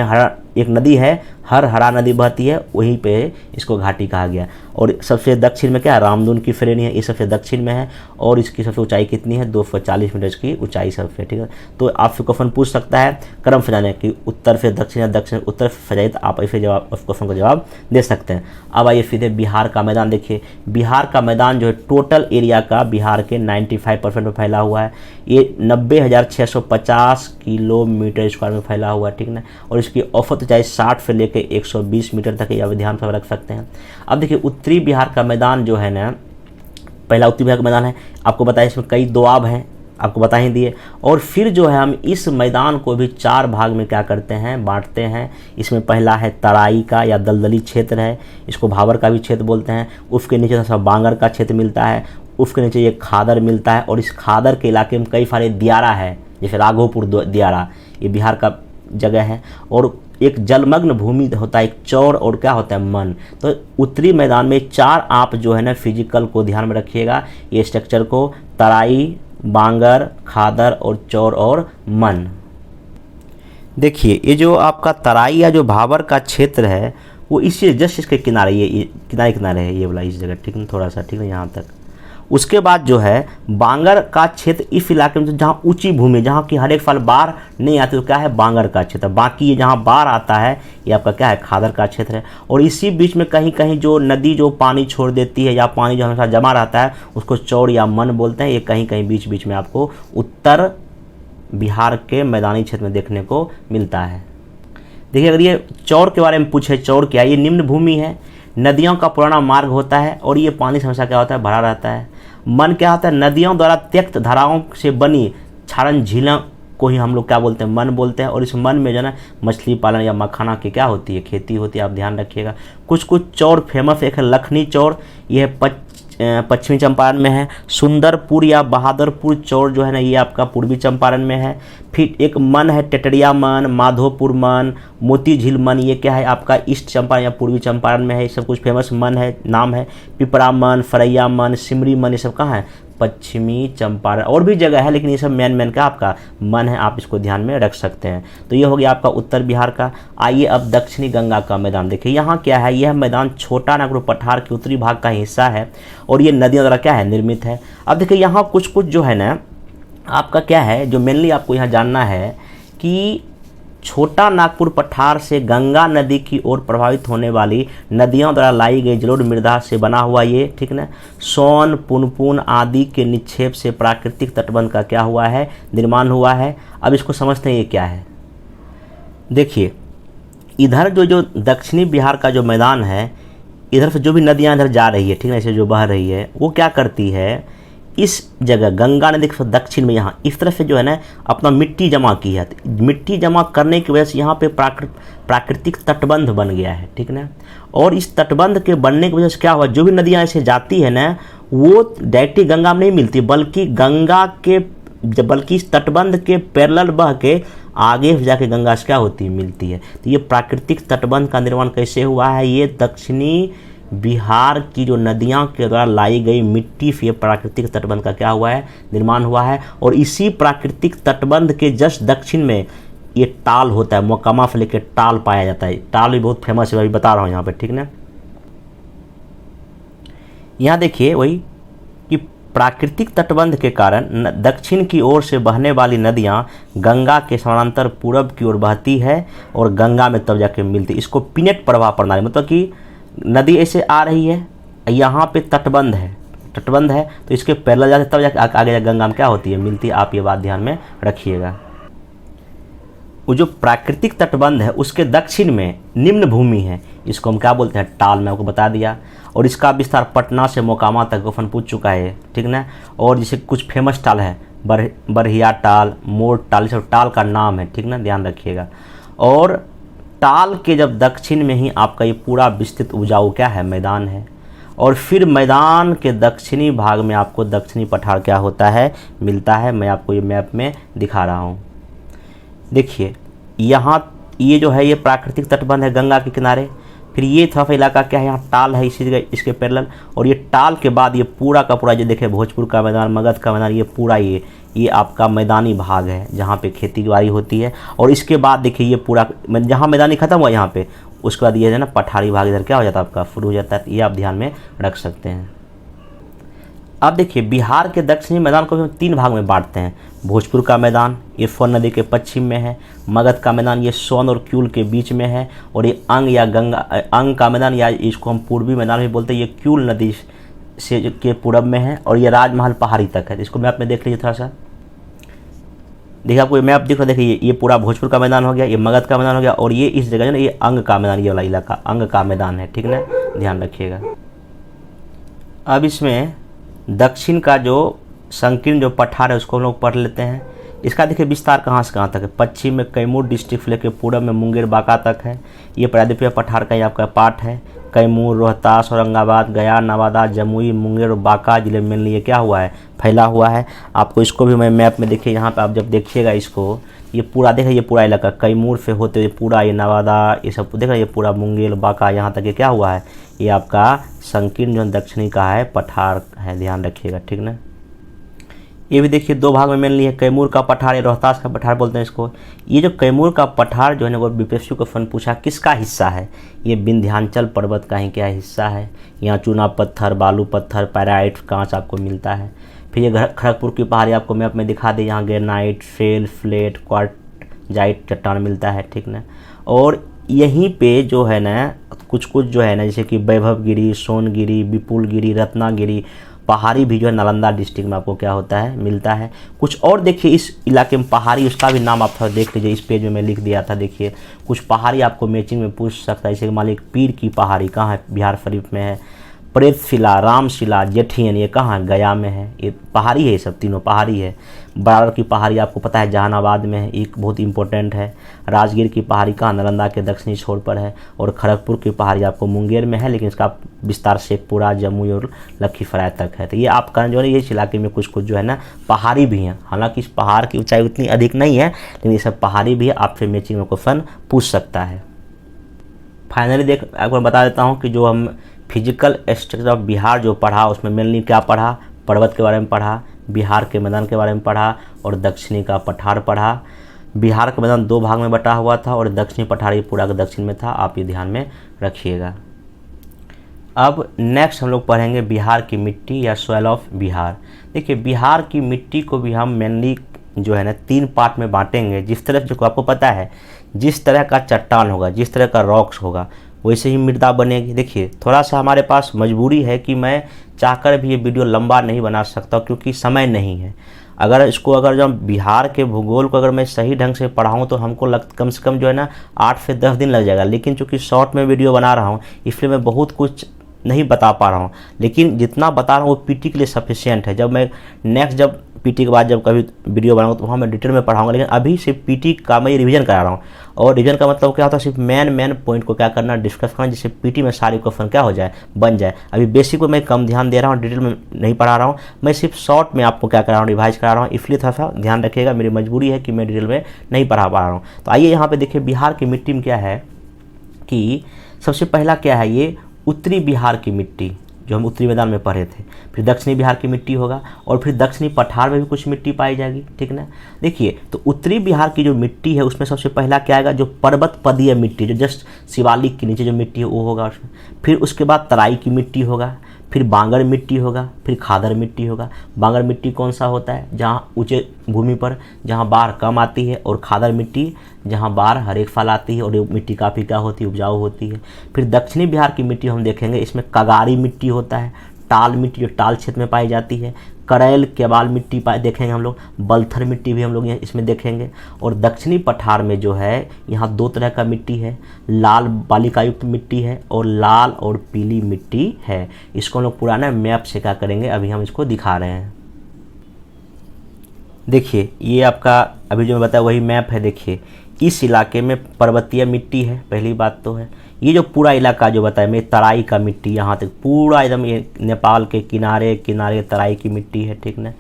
एक नदी है, हरहरा नदी बहती है, वहीं पे इसको घाटी कहा गया। और सबसे दक्षिण में क्या है, रामदुन की श्रेणी है, ये सबसे दक्षिण में है। और इसकी सबसे ऊंचाई कितनी है, 240 मीटर की ऊंचाई सबसे, ठीक है। तो आपसे क्वेश्चन पूछ सकता है क्रम से जाने कि उत्तर से दक्षिण या दक्षिण उत्तर से जाए, तो आप ऐसे जवाब उस क्वेश्चन का जवाब दे सकते हैं। अब आइए सीधे बिहार का मैदान देखिए। बिहार का मैदान जो है टोटल एरिया का बिहार के 95% में फैला हुआ है। ये 90,650 किलोमीटर स्क्वायर में फैला हुआ है, ठीक ना। और इसकी औसत ऊंचाई 60 से लेकर 120 मीटर तक, ये ध्यान से रख सकते हैं। अब देखिए उत्तरी बिहार का मैदान जो है ना, पहला उत्तरी बिहार का मैदान है, आपको बताया इसमें कई दोआब हैं, आपको बता ही दिए। और फिर जो है हम इस मैदान को भी 4 भाग में क्या करते हैं, बांटते हैं। इसमें पहला है तराई का या दलदली क्षेत्र है, इसको भावर का भी क्षेत्र बोलते हैं। उसके नीचे सब बांगर का क्षेत्र मिलता है, उसके नीचे ये खादर मिलता है। और इस खादर के इलाके में कई सारे दियारा है, जैसे राघोपुर दियारा, ये बिहार का जगह है। और एक जलमग्न भूमि होता है, एक चौर, और क्या होता है, मन। तो उत्तरी मैदान में 4 आप जो है ना फिजिकल को ध्यान में रखिएगा, ये स्ट्रक्चर को, तराई, बांगर, खादर और चौर और मन। देखिए ये जो आपका तराई या जो भावर का क्षेत्र है वो इसी जस्ट इसके किनारे, ये किनारे है, ये वाला इस जगह, ठीक है, थोड़ा सा, ठीक है, यहाँ तक। उसके बाद जो है बांगर का क्षेत्र इस इलाके में जहाँ ऊंची भूमि, जहाँ की हर एक साल बाढ़ नहीं आती, तो क्या है, बांगर का क्षेत्र। बाकी ये जहाँ बाढ़ आता है ये आपका क्या है, खादर का क्षेत्र है। और इसी बीच में कहीं कहीं जो नदी जो पानी छोड़ देती है या पानी जो हमेशा जमा रहता है उसको चौर या मन बोलते हैं। ये कहीं कहीं बीच बीच में आपको उत्तर बिहार के मैदानी क्षेत्र में देखने को मिलता है। देखिए अगर ये चौर के बारे में पूछे, चौर क्या, ये निम्न भूमि है, नदियों का पुराना मार्ग होता है और ये पानी से हमेशा क्या होता है, भरा रहता है। मन क्या होता है, नदियों द्वारा त्यक्त धाराओं से बनी क्षारण झीलों को ही हम लोग क्या बोलते हैं, मन बोलते हैं। और इस मन में जो है ना मछली पालन या मखाना की क्या होती है, खेती होती है, आप ध्यान रखिएगा। कुछ चौर फेमस, एक है लखनी चौर, ये है पश्चिमी चंपारण में है। सुंदरपुर या बहादुरपुर चौर जो है ना ये आपका पूर्वी चंपारण में है। फिर एक मन है टेटरिया मन, माधोपुर मन, मोती झील मन, ये क्या है आपका ईस्ट चंपारण या पूर्वी चंपारण में है। ये सब कुछ फेमस मन है, नाम है। पिपरा मन, फरैया मन, सिमरी मन, ये सब कहाँ है, पश्चिमी चंपारण। और भी जगह है लेकिन ये सब मेन का आपका मन है, आप इसको ध्यान में रख सकते हैं। तो ये हो गया आपका उत्तर बिहार का। आइए अब दक्षिणी गंगा का मैदान देखिए। यहाँ क्या है, यह मैदान छोटा नागपुर पठार के उत्तरी भाग का हिस्सा है और ये नदियों द्वारा क्या है, निर्मित है। अब देखिए यहाँ कुछ जो है ना आपका क्या है, जो मेनली आपको यहाँ जानना है कि छोटा नागपुर पठार से गंगा नदी की ओर प्रभावित होने वाली नदियों द्वारा लाई गई जलोढ़ मृदा से बना हुआ ये, ठीक ना, सोन, पुनपुन आदि के निक्षेप से प्राकृतिक तटबंध का क्या हुआ है, निर्माण हुआ है। अब इसको समझते हैं ये क्या है। देखिए इधर जो दक्षिणी बिहार का जो मैदान है, इधर से जो भी नदियाँ इधर जा रही है, ठीक है, ऐसे जो बह रही है, वो क्या करती है, इस जगह गंगा नदी के दक्षिण में यहाँ इस तरह से जो है ना अपना मिट्टी जमा की है। मिट्टी जमा करने की वजह से यहाँ पे प्राकृतिक तटबंध बन गया है, ठीक ना। और इस तटबंध के बनने की वजह से क्या हुआ, जो भी नदियाँ ऐसे जाती है ना वो डायरेक्टली गंगा में नहीं मिलती, बल्कि इस तटबंध के पैरेलल बह के आगे जाके गंगा से क्या होती है, मिलती है। तो ये प्राकृतिक तटबंध का निर्माण कैसे हुआ है, ये दक्षिणी बिहार की जो नदियाँ के द्वारा लाई गई मिट्टी से प्राकृतिक तटबंध का क्या हुआ है, निर्माण हुआ है। और इसी प्राकृतिक तटबंध के जस्ट दक्षिण में ये टाल होता है, मोकामा से लेकर टाल पाया जाता है। टाल भी बहुत फेमस है, अभी बता रहा हूँ यहाँ पे, ठीक ना। यहाँ देखिए वही कि प्राकृतिक तटबंध के कारण दक्षिण की ओर से बहने वाली नदियाँ गंगा के समानांतर पूरब की ओर बहती है और गंगा में तब जाके मिलती है। इसको पिनेट प्रवाह प्रणाली, मतलब कि नदी ऐसे आ रही है, यहाँ पे तटबंध है, तो इसके पैरेलल जाते तब जाके आगे गंगा में क्या होती है, मिलती है। आप ये बात ध्यान में रखिएगा। वो जो प्राकृतिक तटबंध है उसके दक्षिण में निम्न भूमि है, इसको हम क्या बोलते हैं, टाल, मैं आपको बता दिया। और इसका विस्तार पटना से मोकामा तक गोफन पूछ चुका है, ठीक ना। और जैसे कुछ फेमस टाल है, बरहिया टाल, मोर टाल, सब टाल का नाम है, ठीक ना, ध्यान रखिएगा। और टाल के जब दक्षिण में ही आपका ये पूरा विस्तृत उपजाऊ क्या है, मैदान है। और फिर मैदान के दक्षिणी भाग में आपको दक्षिणी पठार क्या होता है, मिलता है। मैं आपको ये मैप में दिखा रहा हूँ। देखिए यहाँ ये जो है ये प्राकृतिक तटबंध है गंगा के किनारे। फिर ये थोड़ा सा इलाका क्या है, यहाँ टाल है इसी जगह इसके पैरेलल। और ये टाल के बाद ये पूरा का पूरा जो देखे भोजपुर का मैदान, मगध का मैदान, ये पूरा ये आपका मैदानी भाग है जहाँ पे खेती बाड़ी होती है। और इसके बाद देखिए ये पूरा जहाँ मैदानी खत्म हुआ यहाँ पे, उसके बाद ये है ना पठारी भाग इधर क्या हो जाता है आपका शुरू हो जाता है। ये आप ध्यान में रख सकते हैं। अब देखिए बिहार के दक्षिणी मैदान को हम 3 भाग में बांटते हैं। भोजपुर का मैदान ये सोन नदी के पश्चिम में है, मगध का मैदान ये सोन और क्यूल के बीच में है, और ये अंग या गंगा अंग का मैदान या इसको हम पूर्वी मैदान भी बोलते हैं, ये क्यूल नदी से के पूरब में है। और ये राजमहल पहाड़ी तक है। इसको मैप में देख लीजिए थोड़ा सा। देखिए आपको ये मैप दिख रहा है, देखिए ये पूरा भोजपुर का मैदान हो गया, ये मगध का मैदान हो गया, और ये इस जगह जो ना ये अंग का मैदान, ये वाला इलाका अंग का मैदान है, ठीक ना, ध्यान रखिएगा। अब इसमें दक्षिण का जो संकीर्ण जो पठार है उसको हम लोग पढ़ लेते हैं। इसका देखिए विस्तार कहाँ से कहाँ तक है। पश्चिम में कैमूर डिस्ट्रिक्ट लेके पूरब में मुंगेर बांका तक है। ये प्रायद्वीपीय पठार का ही आपका पार्ट है। कैमूर, रोहतास, औरंगाबाद, गया, नवादा, जमुई, मुंगेर और बांका जिले में मेनली ये क्या हुआ है, फैला हुआ है। आपको इसको भी मैं मैप में देखिए, यहाँ पे आप जब देखिएगा इसको, ये पूरा देखिए, ये पूरा इलाका कैमूर से होते हुए पूरा ये नवादा ये सब देख रहे, ये पूरा मुंगेर बांका यहाँ तक ये क्या हुआ है, ये आपका संकीर्ण जो दक्षिणी का है पठार है, ध्यान रखिएगा, ठीक ना। ये भी देखिए 2 भाग में मेनली है, कैमूर का पठार, रोहतास का पठार बोलते हैं इसको। ये जो कैमूर का पठार जो है ना वो बीपीएससी को फन पूछा किसका हिस्सा है, ये विंध्याचल पर्वत का ही क्या हिस्सा है। यहाँ चूना पत्थर, बालू पत्थर, पैराइट, कांच आपको मिलता है। फिर ये खड़गपुर की पहाड़ी आपको मैप में दिखा दे, यहाँ ग्रेनाइट, फेल, फ्लेट, क्वार्टजाइट चट्टान मिलता है, ठीक ना। और यहीं पे जो है ना कुछ जो है ना जैसे कि वैभवगिरी, सोनगिरी, विपुलगिरी, रत्नागिरी पहाड़ी भी जो है नालंदा डिस्ट्रिक्ट में आपको क्या होता है, मिलता है। कुछ और देखिए इस इलाके में पहाड़ी, उसका भी नाम आप थोड़ा देख लीजिए, इस पेज में मैं लिख दिया था। देखिए कुछ पहाड़ी आपको मैचिंग में पूछ सकता है, जैसे मान लीजिए पीर की पहाड़ी कहाँ है, बिहार शरीफ में है। प्रेतशिला, रामशिला, जेठियन ये कहाँ है, गया में है। ये पहाड़ी है, ये सब तीनों पहाड़ी है। बरार की पहाड़ी आपको पता है जहानाबाद में है, एक बहुत इंपॉर्टेंट है। राजगीर की पहाड़ी कहाँ, नालंदा के दक्षिणी छोर पर है। और खड़गपुर की पहाड़ी आपको मुंगेर में है, लेकिन इसका विस्तार शेखपुरा, जमुई और लखीसराय तक है। तो ये आपका जो है ये इलाके में कुछ जो है ना पहाड़ी भी हैं। हालांकि इस पहाड़ की ऊंचाई उतनी अधिक नहीं है, लेकिन ये सब पहाड़ी भी है। आपसे मैचिंग में क्वेश्चन पूछ सकता है। फाइनली देख आपको बता देता हूँ कि जो हम फिजिकल स्ट्रक्चर ऑफ बिहार जो पढ़ा उसमें मेनली क्या पढ़ा, पर्वत के बारे में पढ़ा, बिहार के मैदान के बारे में पढ़ा और दक्षिणी का पठार पढ़ा। बिहार का मैदान 2 भाग में बटा हुआ था और दक्षिणी पठार पूरा का दक्षिण में था, आप ये ध्यान में रखिएगा। अब नेक्स्ट हम लोग पढ़ेंगे बिहार की मिट्टी या सॉइल ऑफ बिहार। देखिए बिहार की मिट्टी को भी हम मेनली जो है ना 3 पार्ट में बांटेंगे। जिस तरह जो आपको पता है जिस तरह का चट्टान होगा, जिस तरह का रॉक्स होगा, वैसे ही मृदा बनेगी। देखिए थोड़ा सा हमारे पास मजबूरी है कि मैं चाहकर भी ये वीडियो लंबा नहीं बना सकता क्योंकि समय नहीं है। अगर जब बिहार के भूगोल को अगर मैं सही ढंग से पढ़ाऊँ तो हमको कम से कम जो है ना 8 से 10 दिन लग जाएगा। लेकिन चूँकि शॉर्ट में वीडियो बना रहा हूँ इसलिए मैं बहुत कुछ नहीं बता पा रहा हूँ, लेकिन जितना बता रहा हूँ वो पीटी के लिए सफिशिएंट है। जब मैं नेक्स्ट जब पीटी के बाद जब कभी वीडियो बनाऊंगा तो वहाँ मैं डिटेल में पढ़ाऊंगा, लेकिन अभी सिर्फ पीटी का मैं रिवीजन करा रहा हूँ। और रिवीजन का मतलब क्या होता है, सिर्फ मेन पॉइंट को क्या करना, डिस्कस करना, जिससे पीटी में सारी क्वेश्चन क्या हो जाए, बन जाए। अभी बेसिक को मैं कम ध्यान दे रहा हूँ, डिटेल में नहीं पढ़ा रहा हूँ, मैं सिर्फ शॉर्ट में आपको क्या करा रहा हूँ, रिवाइज करा रहा हूँ। इसलिए थोड़ा सा ध्यान रखिएगा, मेरी मजबूरी है कि मैं डिटेल में नहीं पढ़ा पा रहा हूँ। तो आइए यहाँ पर देखिए बिहार की मिट्टी में क्या है कि सबसे पहला क्या है, ये उत्तरी बिहार की मिट्टी जो हम उत्तरी मैदान में पढ़े थे, फिर दक्षिणी बिहार की मिट्टी होगा, और फिर दक्षिणी पठार में भी कुछ मिट्टी पाई जाएगी, ठीक ना। देखिए तो उत्तरी बिहार की जो मिट्टी है उसमें सबसे पहला क्या आएगा, जो पर्वत पदीय मिट्टी, जो जस्ट शिवालिक के नीचे जो मिट्टी है वो होगा उसमें। फिर उसके बाद तराई की मिट्टी होगा, फिर बांगर मिट्टी होगा, फिर खादर मिट्टी होगा। बांगर मिट्टी कौन सा होता है, जहाँ ऊंचे भूमि पर जहाँ बाढ़ कम आती है, और खादर मिट्टी जहाँ बाढ़ हर एक साल आती है और ये मिट्टी काफ़ी क्या होती है, उपजाऊ होती है। फिर दक्षिणी बिहार की मिट्टी हम देखेंगे, इसमें कगारी मिट्टी होता है, टाल मिट्टी जो टाल क्षेत्र में पाई जाती है, करैल केबाल मिट्टी देखेंगे हम लोग, बलथर मिट्टी भी हम लोग इसमें देखेंगे। और दक्षिणी पठार में जो है यहाँ दो तरह का मिट्टी है, लाल बालिका युक्त मिट्टी है और लाल और पीली मिट्टी है। इसको हम लोग पुराना मैप से क्या करेंगे, अभी हम इसको दिखा रहे हैं। देखिए ये आपका अभी जो मैं बताया वही मैप है। देखिए इस इलाके में पर्वतीय मिट्टी है, पहली बात तो है। ये जो पूरा इलाका जो बताया मैं, तराई का मिट्टी यहाँ तक पूरा एकदम ये नेपाल के किनारे किनारे तराई की मिट्टी है, ठीक ना।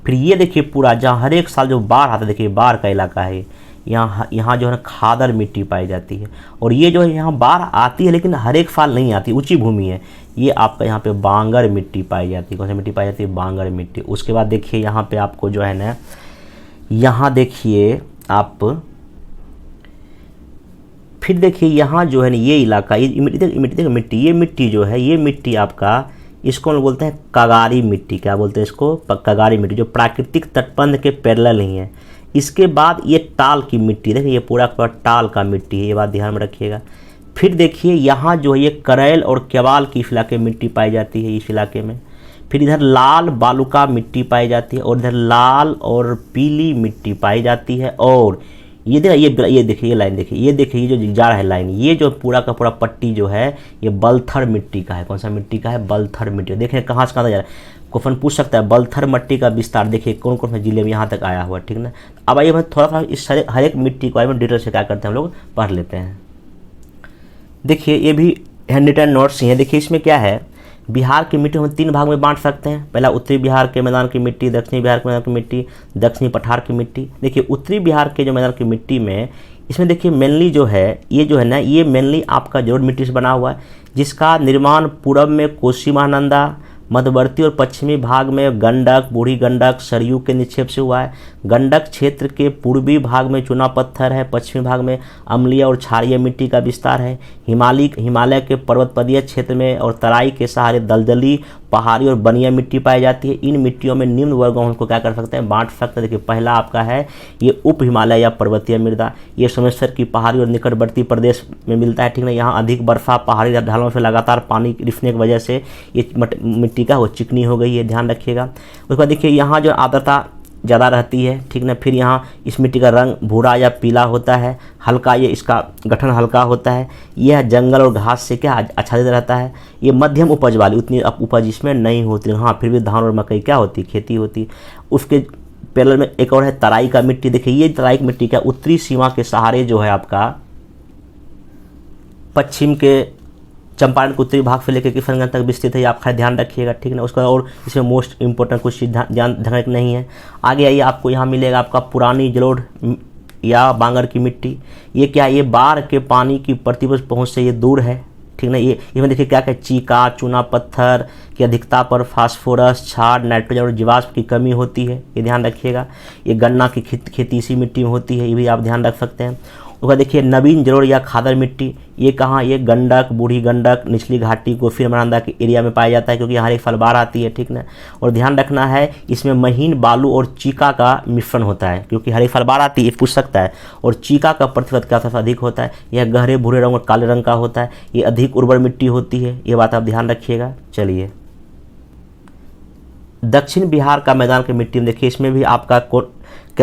फिर ये देखिए पूरा जहाँ हर एक साल जो बाढ़ आता है, देखिए बाढ़ का इलाका है, यहाँ जो है ना खादर मिट्टी पाई जाती है। और ये जो है यहाँ बाढ़ आती है लेकिन हर एक साल नहीं आती, ऊंची भूमि है। ये आपका यहाँ पे बांगर मिट्टी पाई जाती है। कौन सी मिट्टी पाई जाती है, बांगर मिट्टी। उसके बाद देखिए यहाँ पे आपको जो है ना, यहाँ देखिए आप फिर देखिए यहाँ जो है ना ये इलाका, ये मिट्टी ये मिट्टी जो है, ये मिट्टी आपका इसको हम बोलते हैं कगारी मिट्टी। क्या बोलते हैं इसको, कगारी मिट्टी, जो प्राकृतिक तटबंध के पैरेलल नहीं है। इसके बाद ये टाल की मिट्टी, देखिए ये पूरा टाल का मिट्टी है, ये बात ध्यान में रखिएगा। फिर देखिए यहाँ जो है ये करैल और केबाल की इस इलाके में मिट्टी पाई जाती है, इस इलाके में। फिर इधर लाल बालुका मिट्टी पाई जाती है, और इधर लाल और पीली मिट्टी पाई जाती है। और ये देखिए ये लाइन देखिए, ये देखिए ये जो जा रहा है लाइन, ये जो पूरा का पूरा पट्टी जो है ये बलथर मिट्टी का है। कौन सा मिट्टी का है, बलथर मिट्टी। देखिए कहाँ से कहाँ जा रहा है, क्वेश्चन पूछ सकता है बलथर मिट्टी का विस्तार देखिए कौन कौन से जिले में यहाँ तक आया हुआ, ठीक ना। अब आइए थोड़ा सा इस हर एक मिट्टी के बारे में डिटेल से क्या करते हैं हम लोग पढ़ लेते हैं। देखिए ये भी हैंड रिटन नोट्स ही है। देखिए इसमें क्या है, बिहार की मिट्टी हम 3 भाग में बांट सकते हैं। पहला उत्तरी बिहार के मैदान की मिट्टी, दक्षिणी बिहार के मैदान की मिट्टी, दक्षिणी पठार की मिट्टी। देखिए उत्तरी बिहार के जो मैदान की मिट्टी में, इसमें देखिए मेनली जो है ये जो है ना, ये मेनली आपका जलोढ़ मिट्टी से बना हुआ है, जिसका निर्माण पूरब में कोसी महानंदा, मध्यवर्ती और पश्चिमी भाग में गंडक, बूढ़ी गंडक, सरयू के निक्षेप से हुआ है। गंडक क्षेत्र के पूर्वी भाग में चूना पत्थर है, पश्चिमी भाग में अम्लीय और क्षारीय मिट्टी का विस्तार है। हिमालय के पर्वतपदीय क्षेत्र में और तराई के सहारे दलदली, पहाड़ी और बनिया मिट्टी पाई जाती है। इन मिट्टियों में निम्न वर्गों को क्या कर सकते हैं, बांट सकते हैं। देखिए पहला आपका है ये उप हिमालय या पर्वतीय मृदा, ये सोमेश्वर की पहाड़ी और निकटवर्ती प्रदेश में मिलता है, ठीक ना। यहाँ अधिक वर्षा, पहाड़ी ढालों से लगातार पानी रिसने की वजह से ये मिट्टी का वो चिकनी हो गई है, ध्यान रखिएगा। उसके बाद देखिए यहाँ जो आर्द्रता ज़्यादा रहती है, ठीक ना। फिर यहाँ इस मिट्टी का रंग भूरा या पीला होता है, हल्का, ये इसका गठन हल्का होता है। यह जंगल और घास से क्या आच्छादित रहता है। ये मध्यम उपज वाली, उतनी उपज इसमें नहीं होती। हाँ फिर भी धान और मकई क्या होती, खेती होती। उसके पैरेलल में एक और है तराई का मिट्टी। देखिए ये तराई की मिट्टी क्या उत्तरी सीमा के सहारे जो है आपका पश्चिम के चंपारण के उत्तरी भाग से लेकर किशनगंज तक विस्तृत है, ये आपका ध्यान रखिएगा, ठीक है ना। उसका और इसमें मोस्ट इंपॉर्टेंट कुछ चीज़ ध्यान नहीं है। आगे आइए आपको यहाँ मिलेगा आपका पुरानी जलोढ़ या बांगर की मिट्टी। ये क्या है, ये बाढ़ के पानी की प्रतिवर्ष पहुँच से ये दूर है, ठीक ना। ये इसमें देखिए क्या क्या चीका, चूना पत्थर की अधिकता पर फास्फोरस, क्षार, नाइट्रोजन और जीवाश्म की कमी होती है, ये ध्यान रखिएगा। ये गन्ना की खेती इसी मिट्टी में होती है, ये भी आप ध्यान रख सकते हैं। उसका देखिए नवीन जलोढ़ या खादर मिट्टी, ये कहाँ, ये गंडक, बूढ़ी गंडक, निचली घाटी, गोफी महानंदा के एरिया में पाया जाता है, क्योंकि यहाँ एक साल बाढ़ आती है, ठीक ना। और ध्यान रखना है इसमें महीन बालू और चीका का मिश्रण होता है, क्योंकि हर एक साल बाढ़ आती है, पूछ सकता है। और चीका का प्रतिशत क्या सबसे अधिक होता है, यह गहरे भूरे रंग और काले रंग का होता है। ये अधिक उर्वर मिट्टी होती है, ये बात आप ध्यान रखिएगा। चलिए दक्षिण बिहार का मैदान की मिट्टी में देखिए, इसमें भी आपका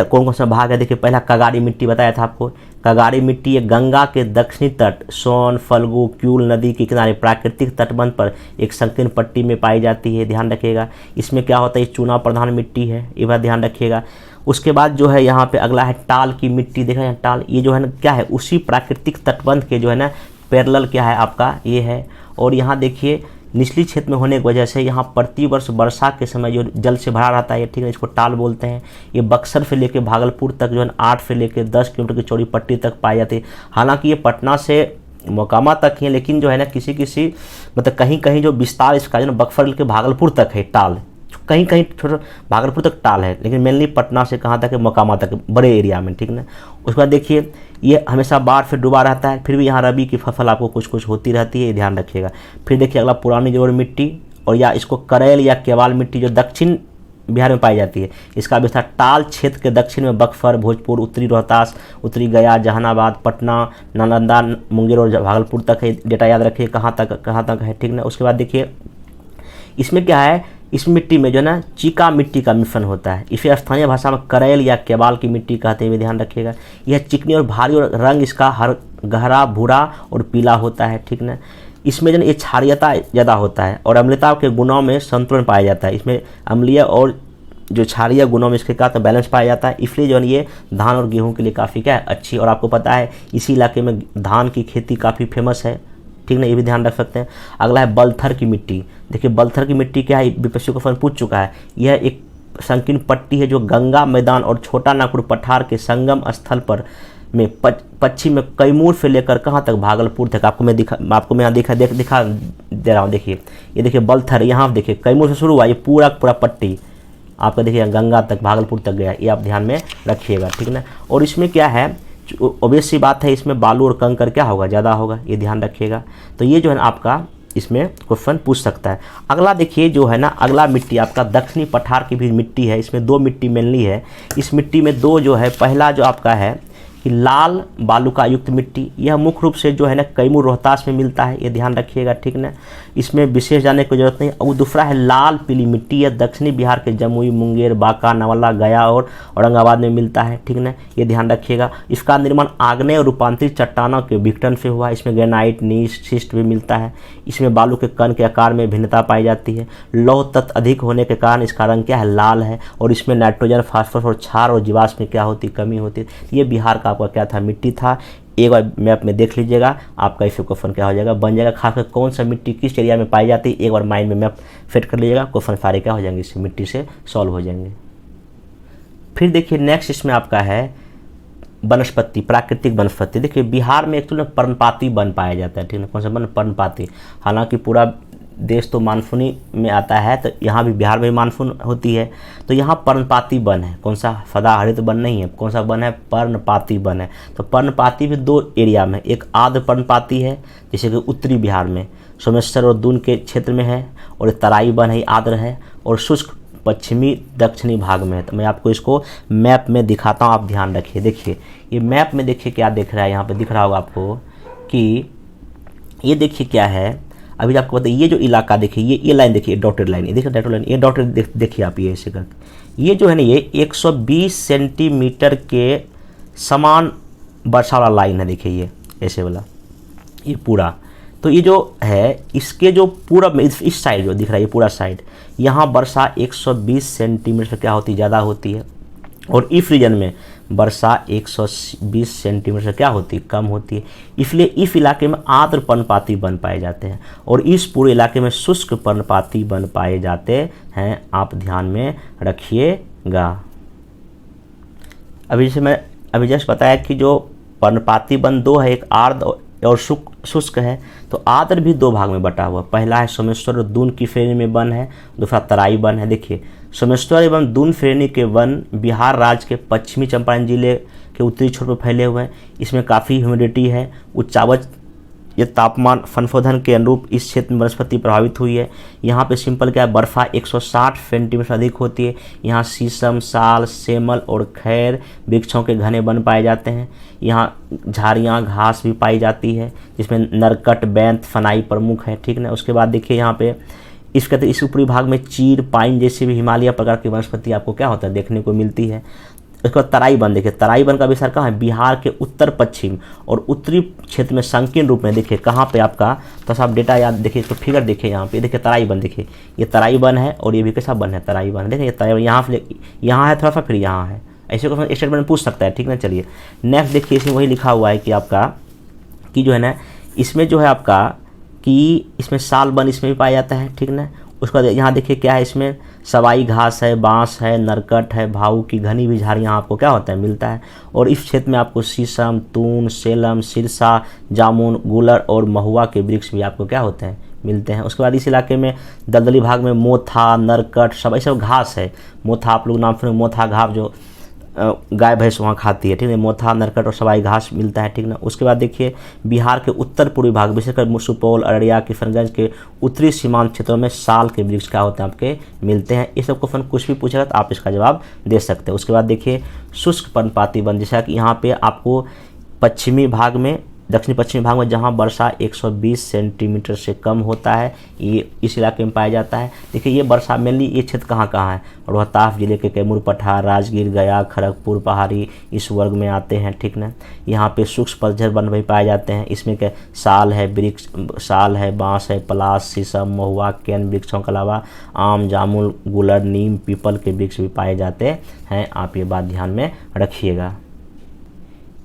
कौन सा भाग है। देखिए पहला कगारी मिट्टी बताया था आपको। कगारी मिट्टी ये गंगा के दक्षिणी तट, सोन, फल्गु, क्यूल नदी के किनारे प्राकृतिक तटबंध पर एक संकीर्ण पट्टी में पाई जाती है, ध्यान रखिएगा। इसमें क्या होता है, ये चूना प्रधान मिट्टी है, ये बात ध्यान रखिएगा। उसके बाद जो है यहाँ पे अगला है टाल की मिट्टी। देखा है टाल, ये जो है ना क्या है, उसी प्राकृतिक तटबंध के जो है ना पैरेलल क्या है आपका ये है। और यहाँ देखिए निचली क्षेत्र में होने की वजह से यहाँ प्रतिवर्ष वर्षा के समय जो जल से भरा रहता है, ठीक है, इसको टाल बोलते हैं। ये बक्सर से लेकर भागलपुर तक जो है 8 से लेकर 10 किलोमीटर की चौड़ी पट्टी तक पाई जाती है। हालांकि ये पटना से मोकामा तक ही है, लेकिन जो है ना किसी किसी मतलब कहीं कहीं जो विस्तार इसका जो ना बक्सर के भागलपुर तक है टाल, कहीं कहीं छोटा भागलपुर तक टाल है, लेकिन मेनली पटना से कहाँ तक है, मोकामा तक, बड़े एरिया में, ठीक ना। उसके बाद देखिए ये हमेशा बाढ़ फिर डूबा रहता है, फिर भी यहाँ रबी की फसल आपको कुछ कुछ होती रहती है, ये ध्यान रखिएगा। फिर देखिए अगला पुरानी जोड़ मिट्टी, और या इसको करेल या केवाल मिट्टी जो दक्षिण बिहार में पाई जाती है, इसका विस्तार टाल क्षेत्र के दक्षिण में बक्सर, भोजपुर, उत्तरी रोहतास, उत्तरी गया, जहानाबाद, पटना, नालंदा, मुंगेर और भागलपुर तक है। डेटा याद रखिए कहाँ तक है, ठीक ना। उसके बाद देखिए इसमें क्या है, इस मिट्टी में जो ना चीका मिट्टी का मिश्रण होता है, इसे स्थानीय भाषा में करेल या केवाल की मिट्टी कहते हैं, ध्यान रखिएगा। यह चिकनी और भारी और रंग इसका हर गहरा भूरा और पीला होता है, ठीक ना। इसमें जो ये क्षारीयता ज़्यादा होता है और अम्लता के गुणों में संतुलन पाया जाता है। इसमें अम्लीय और जो क्षारीय गुणों में इसके का बैलेंस पाया जाता है, इसलिए जो है ये धान और गेहूं के लिए काफ़ी क्या है, अच्छी। और आपको पता है इसी इलाके में धान की खेती काफ़ी फेमस है, ठीक ना, ये भी ध्यान रख सकते हैं। अगला है बलथर की मिट्टी। देखिए बलथर की मिट्टी क्या है, विपक्षी क्वेश्चन पूछ चुका है। यह एक संकीर्ण पट्टी है जो गंगा मैदान और छोटा नागपुर पठार के संगम स्थल पर में पश्चिम में कैमूर से लेकर कहाँ तक, भागलपुर तक। आपको मैं यहाँ दिखा दे रहा हूँ। देखिए ये देखिए बलथर, यहाँ देखिए कैमूर से शुरू हुआ, ये पूरा पट्टी आपका देखिए गंगा तक, भागलपुर तक गया, ये आप ध्यान में रखिएगा, ठीक ना। और इसमें क्या है, ऑब्वियस सी बात है, इसमें बालू और कंकर क्या होगा, ज़्यादा होगा, ये ध्यान रखिएगा। तो ये जो है ना आपका इसमें क्वेश्चन पूछ सकता है। अगला देखिए जो है ना, अगला मिट्टी आपका दक्षिणी पठार की भी मिट्टी है। इसमें दो मिट्टी मेनली है, इस मिट्टी में दो जो है, पहला जो आपका है कि लाल बालुका युक्त मिट्टी, यह मुख्य रूप से जो है ना कैमूर रोहतास में मिलता है, ये ध्यान रखिएगा, ठीक ना। इसमें विशेष जाने की जरूरत नहीं। और दूसरा है लाल पीली मिट्टी, यह दक्षिणी बिहार के जमुई, मुंगेर, बांका, नवादा, गया और औरंगाबाद में मिलता है, ठीक ना, ये ध्यान रखिएगा। इसका निर्माण आग्नेय और रूपांतरित चट्टानों के विघटन से हुआ। इसमें ग्रेनाइट, नीस, शिस्ट भी मिलता है। इसमें बालू के कण के आकार में भिन्नता पाई जाती है। लौह तत्व अधिक होने के कारण इसका रंग क्या है, लाल है। और इसमें नाइट्रोजन, फास्फोरस और क्षार और जीवाश्म में क्या होती, कमी होती है। ये बिहार का आपका क्या था, मिट्टी था। एक बार मैप में देख लीजिएगा, आपका इसे क्वेश्चन क्या हो जाएगा, बन जाएगा। खासकर कौन सा मिट्टी किस एरिया में पाई जाती है, एक बार माइंड में मैप फिट कर लीजिएगा, क्वेश्चन सारे क्या हो जाएंगे, इससे मिट्टी से सॉल्व हो जाएंगे। फिर देखिए नेक्स्ट इसमें आपका है वनस्पति, प्राकृतिक वनस्पति। देखिए बिहार में एक्चुअली पर्णपाती वन पाया जाता है, ठीक है। कौन सा वन, पर्णपाती। हालांकि पूरा देश तो मानसूनी में आता है, तो यहाँ भी बिहार में मानसून होती है, तो यहाँ पर्णपाती वन है। कौन सा, सदाहरित वन नहीं है, कौन सा वन है, पर्णपाती वन है। तो पर्णपाती भी दो एरिया में, एक आर्द्र पर्णपाती है जैसे कि उत्तरी बिहार में सोमेश्वर और दून के क्षेत्र में है, और तराई वन है, आर्द्र है, और शुष्क पश्चिमी दक्षिणी भाग में है। तो मैं आपको इसको मैप में दिखाता हूँ, आप ध्यान रखिए। देखिए ये मैप में देखिए क्या दिख रहा है, यहाँ पर दिख रहा होगा आपको कि ये देखिए क्या है। अभी आपको बताइए ये जो इलाका देखिए, ये लाइन देखिए, डॉटेड लाइन, ये देखिए डॉटेड लाइन, ये डॉटेड देखिए आप, ये ऐसे करके, ये जो है ना ये 120 सेंटीमीटर के समान वर्षा वाला लाइन है। देखिए ये ऐसे वाला, ये पूरा, तो ये जो है इसके जो पूरा इस साइड जो दिख रहा है, ये पूरा साइड, यहाँ वर्षा 120 सेंटीमीटर से क्या होती है, ज़्यादा होती है। और इस रीजन में वर्षा 120 सेंटीमीटर से क्या होती है, कम होती है। इसलिए इस इलाके में आर्द्र पर्णपाती वन पाए जाते हैं, और इस पूरे इलाके में शुष्क पर्णपाती वन पाए जाते हैं, आप ध्यान में रखिएगा। अभी जैसे मैं अभी जस्ट बताया कि जो पर्णपाती वन दो है, एक आर्द्र और शुष्क है, तो आर्द्र भी दो भाग में बटा हुआ। पहला है सोमेश्वर और दून की श्रेणी में वन है, दूसरा तराई वन है। देखिए सोमेश्वर एवं दून श्रेणी के वन बिहार राज्य के पश्चिमी चंपारण जिले के उत्तरी छोर पर फैले हुए हैं। इसमें काफ़ी ह्यूमिडिटी है, उच्चावच ये तापमान संशोधन के अनुरूप इस क्षेत्र में वनस्पति प्रभावित हुई है। यहाँ पे सिंपल क्या है, बर्फा 160 सेंटीमीटर अधिक होती है। यहाँ शीशम, साल, सेमल और खैर वृक्षों के घने वन पाए जाते हैं। यहाँ झाड़ियाँ, घास भी पाई जाती है, जिसमें नरकट, बैंत, फनाई प्रमुख है, ठीक ना। उसके बाद देखिए यहाँ पे इस ऊपरी भाग में चीड़, पाइन जैसी भी हिमालय प्रकार की वनस्पति आपको क्या होता है, देखने को मिलती है। उसके बाद तराई वन, देखिए तराई वन का विस्तार कहाँ है, बिहार के उत्तर पश्चिम और उत्तरी क्षेत्र में संकीर्ण रूप में। देखिए कहाँ पे आपका, तो सब डेटा याद देखिए, तो फिगर देखिए यहाँ पे, देखिए तराई वन, देखिए ये तराई वन है, और ये भी कैसा वन है, तराई वन। देखिए ये तराई वन यहाँ है थोड़ा सा, फिर यहाँ है, ऐसे क्वेश्चन स्टेटमेंट पूछ सकता है, ठीक ना। चलिए नेक्स्ट देखिए, इसमें वही लिखा हुआ है कि आपका कि जो है ना, इसमें जो है आपका कि इसमें साल वन इसमें भी पाया जाता है, ठीक ना। उसके बाद यहाँ देखिए क्या है, इसमें सवाई घास है, बांस है, नरकट है, भाऊ की घनी भी झाड़ियाँ आपको क्या होता है मिलता है। और इस क्षेत्र में आपको शीशम, तून, सेलम, सिरसा, जामुन, गुलर और महुआ के वृक्ष भी आपको क्या होते हैं मिलते हैं। उसके बाद इस इलाके में दलदली भाग में मोथा, नरकट सब ये सब घास है। मोथा आप लोग नाम सुने, मोथा घास जो गाय भैंस वहाँ खाती है, ठीक है। मोथा, नरकट और सवाई घास मिलता है, ठीक ना। उसके बाद देखिए बिहार के उत्तर पूर्वी भाग विशेषकर सुपौल, अररिया, किशनगंज के उत्तरी सीमांत क्षेत्रों में साल के वृक्ष क्या होते हैं आपके मिलते हैं। इस सब क्वेश्चन कुछ भी पूछेगा तो आप इसका जवाब दे सकते हैं। उसके बाद देखिए शुष्क पर्णपाती वन, जैसा कि यहाँ पे आपको पश्चिमी भाग में, दक्षिणी पश्चिमी भाग में जहाँ वर्षा 120 सेंटीमीटर से कम होता है, ये इस इलाके में पाया जाता है। देखिए ये वर्षा मेनली ये क्षेत्र कहाँ है, रोहतास जिले के कैमूर पठार, राजगीर, गया, खड़गपुर पहाड़ी इस वर्ग में आते हैं, ठीक ना। यहाँ पे सूक्ष्म पतझड़ वन भी पाए जाते हैं। इसमें क्या साल है, वृक्ष साल है, बांस है, पलाश, शीशम, महुआ, केन वृक्षों के अलावा आम, जामुन, गुलर, नीम, पीपल के वृक्ष भी पाए जाते हैं। आप ये बात ध्यान में रखिएगा।